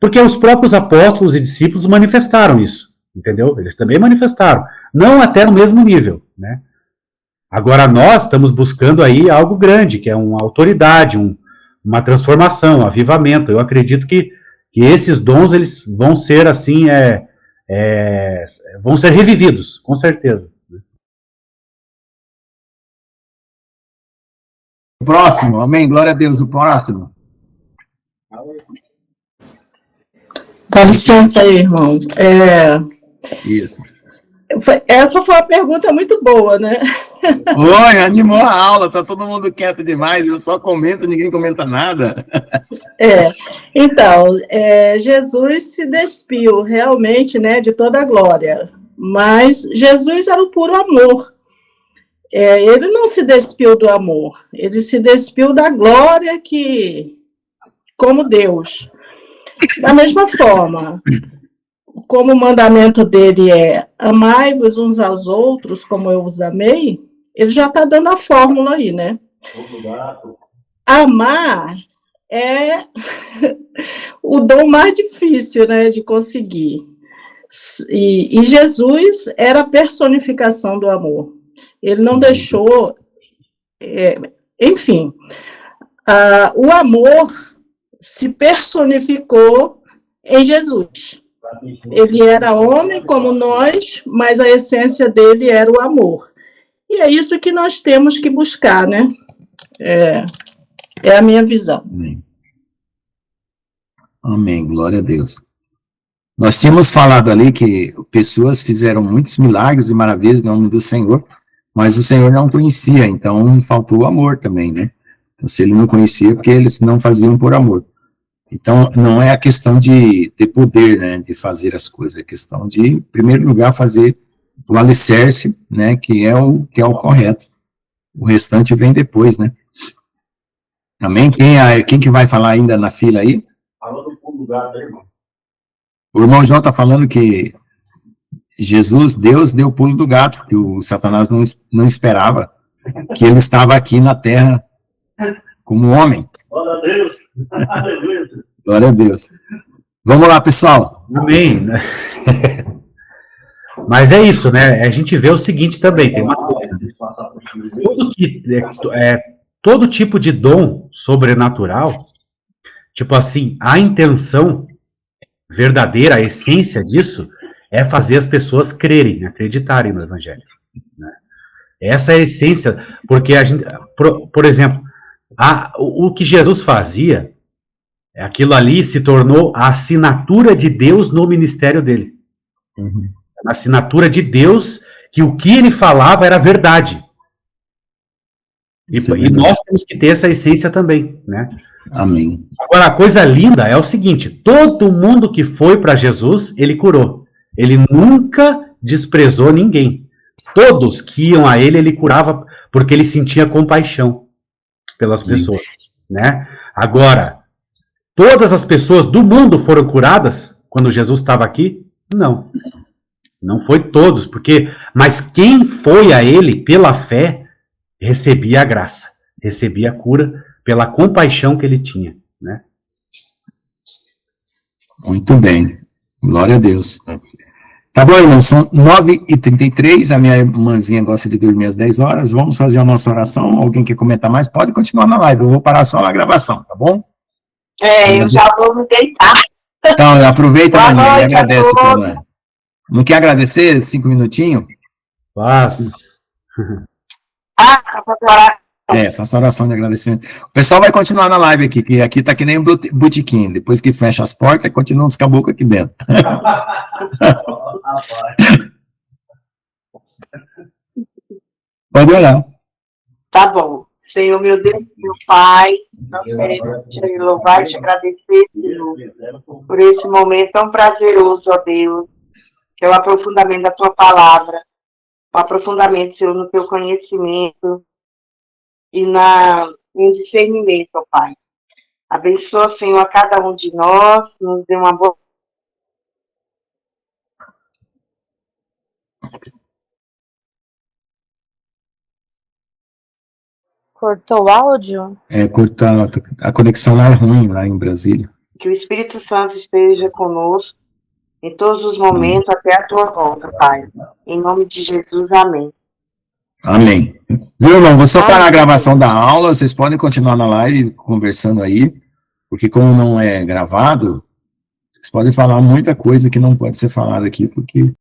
porque os próprios apóstolos e discípulos manifestaram isso, entendeu? Eles também manifestaram, não até no mesmo nível, né? Agora, nós estamos buscando aí algo grande, que é uma autoridade, uma transformação, um avivamento. Eu acredito que esses dons, eles vão ser assim, vão ser revividos, com certeza. Próximo, amém, glória a Deus, o próximo. Dá licença aí, irmão. Isso. Essa foi uma pergunta muito boa, né? Oi, animou a aula, tá todo mundo quieto demais, eu só comento, ninguém comenta nada. Então, Jesus se despiu realmente, né, de toda a glória, mas Jesus era o puro amor. Ele não se despiu do amor, ele se despiu da glória como Deus. Da mesma forma, como o mandamento dele é amai-vos uns aos outros como eu vos amei, ele já está dando a fórmula aí, né? Amar é o dom mais difícil, né, de conseguir. E Jesus era a personificação do amor. Ele não deixou... enfim, o amor se personificou em Jesus. Ele era homem como nós, mas a essência dele era o amor. E é isso que nós temos que buscar, né? É a minha visão. Amém. Amém, glória a Deus. Nós tínhamos falado ali que pessoas fizeram muitos milagres e maravilhas no nome do Senhor, mas o Senhor não conhecia, então faltou o amor também, né? Então, se ele não conhecia, porque eles não faziam por amor. Então, não é a questão de ter poder, né, de fazer as coisas, é questão de, em primeiro lugar, fazer o alicerce, né, que é o correto. O restante vem depois, né? Amém? Quem que vai falar ainda na fila aí? Falou do pulo do gato, irmão. O irmão João está falando que Deus deu o pulo do gato, que o Satanás não esperava, que ele estava aqui na terra como homem. Glória a Deus. Aleluia. Glória a Deus. Vamos lá, pessoal. Amém. Mas é isso, né? A gente vê o seguinte também, tem uma coisa. Todo tipo de dom sobrenatural, tipo assim, a intenção verdadeira, a essência disso, é fazer as pessoas crerem, acreditarem no Evangelho. Né? Essa é a essência, porque a gente, por exemplo, o que Jesus fazia, aquilo ali se tornou a assinatura de Deus no ministério dele. Uhum. A assinatura de Deus, que o que ele falava era verdade. E nós temos que ter essa essência também, né? Amém. Agora, a coisa linda é o seguinte, todo mundo que foi para Jesus, ele curou. Ele nunca desprezou ninguém. Todos que iam a ele curava, porque ele sentia compaixão pelas pessoas, né? Agora, todas as pessoas do mundo foram curadas quando Jesus estava aqui? Não. Não foi todos, mas quem foi a ele pela fé, recebia a graça, recebia a cura pela compaixão que ele tinha, né? Muito bem. Glória a Deus. Tá bom, irmão, são 9h33, a minha irmãzinha gosta de dormir às 10 horas, vamos fazer a nossa oração, alguém quer comentar mais? Pode continuar na live, eu vou parar só a gravação, tá bom? Eu já vou me deitar. Então, aproveita, Boa Maninha, e noite, agradece a todos. pela mãe. Não quer agradecer 5 minutinhos? Paz. Pra orar. Faça oração de agradecimento. O pessoal vai continuar na live aqui, que aqui tá que nem um botequim. Depois que fecha as portas, continuam os caboclos aqui dentro. Pode olhar. Tá bom. Senhor, meu Deus, meu Pai, nós queremos te louvar e te agradecer, Senhor, por esse momento tão prazeroso, ó Deus, que é o aprofundamento da tua palavra, o aprofundamento, Senhor, no teu conhecimento e no discernimento, ó Pai. Abençoa, Senhor, a cada um de nós, nos dê uma boa. Cortou o áudio? A conexão lá é ruim, lá em Brasília. Que o Espírito Santo esteja conosco em todos os momentos até a tua volta, Pai. Em nome de Jesus, amém. Amém. Viu, irmão? Vou só parar a gravação da aula, vocês podem continuar na live conversando aí, porque como não é gravado, vocês podem falar muita coisa que não pode ser falada aqui, porque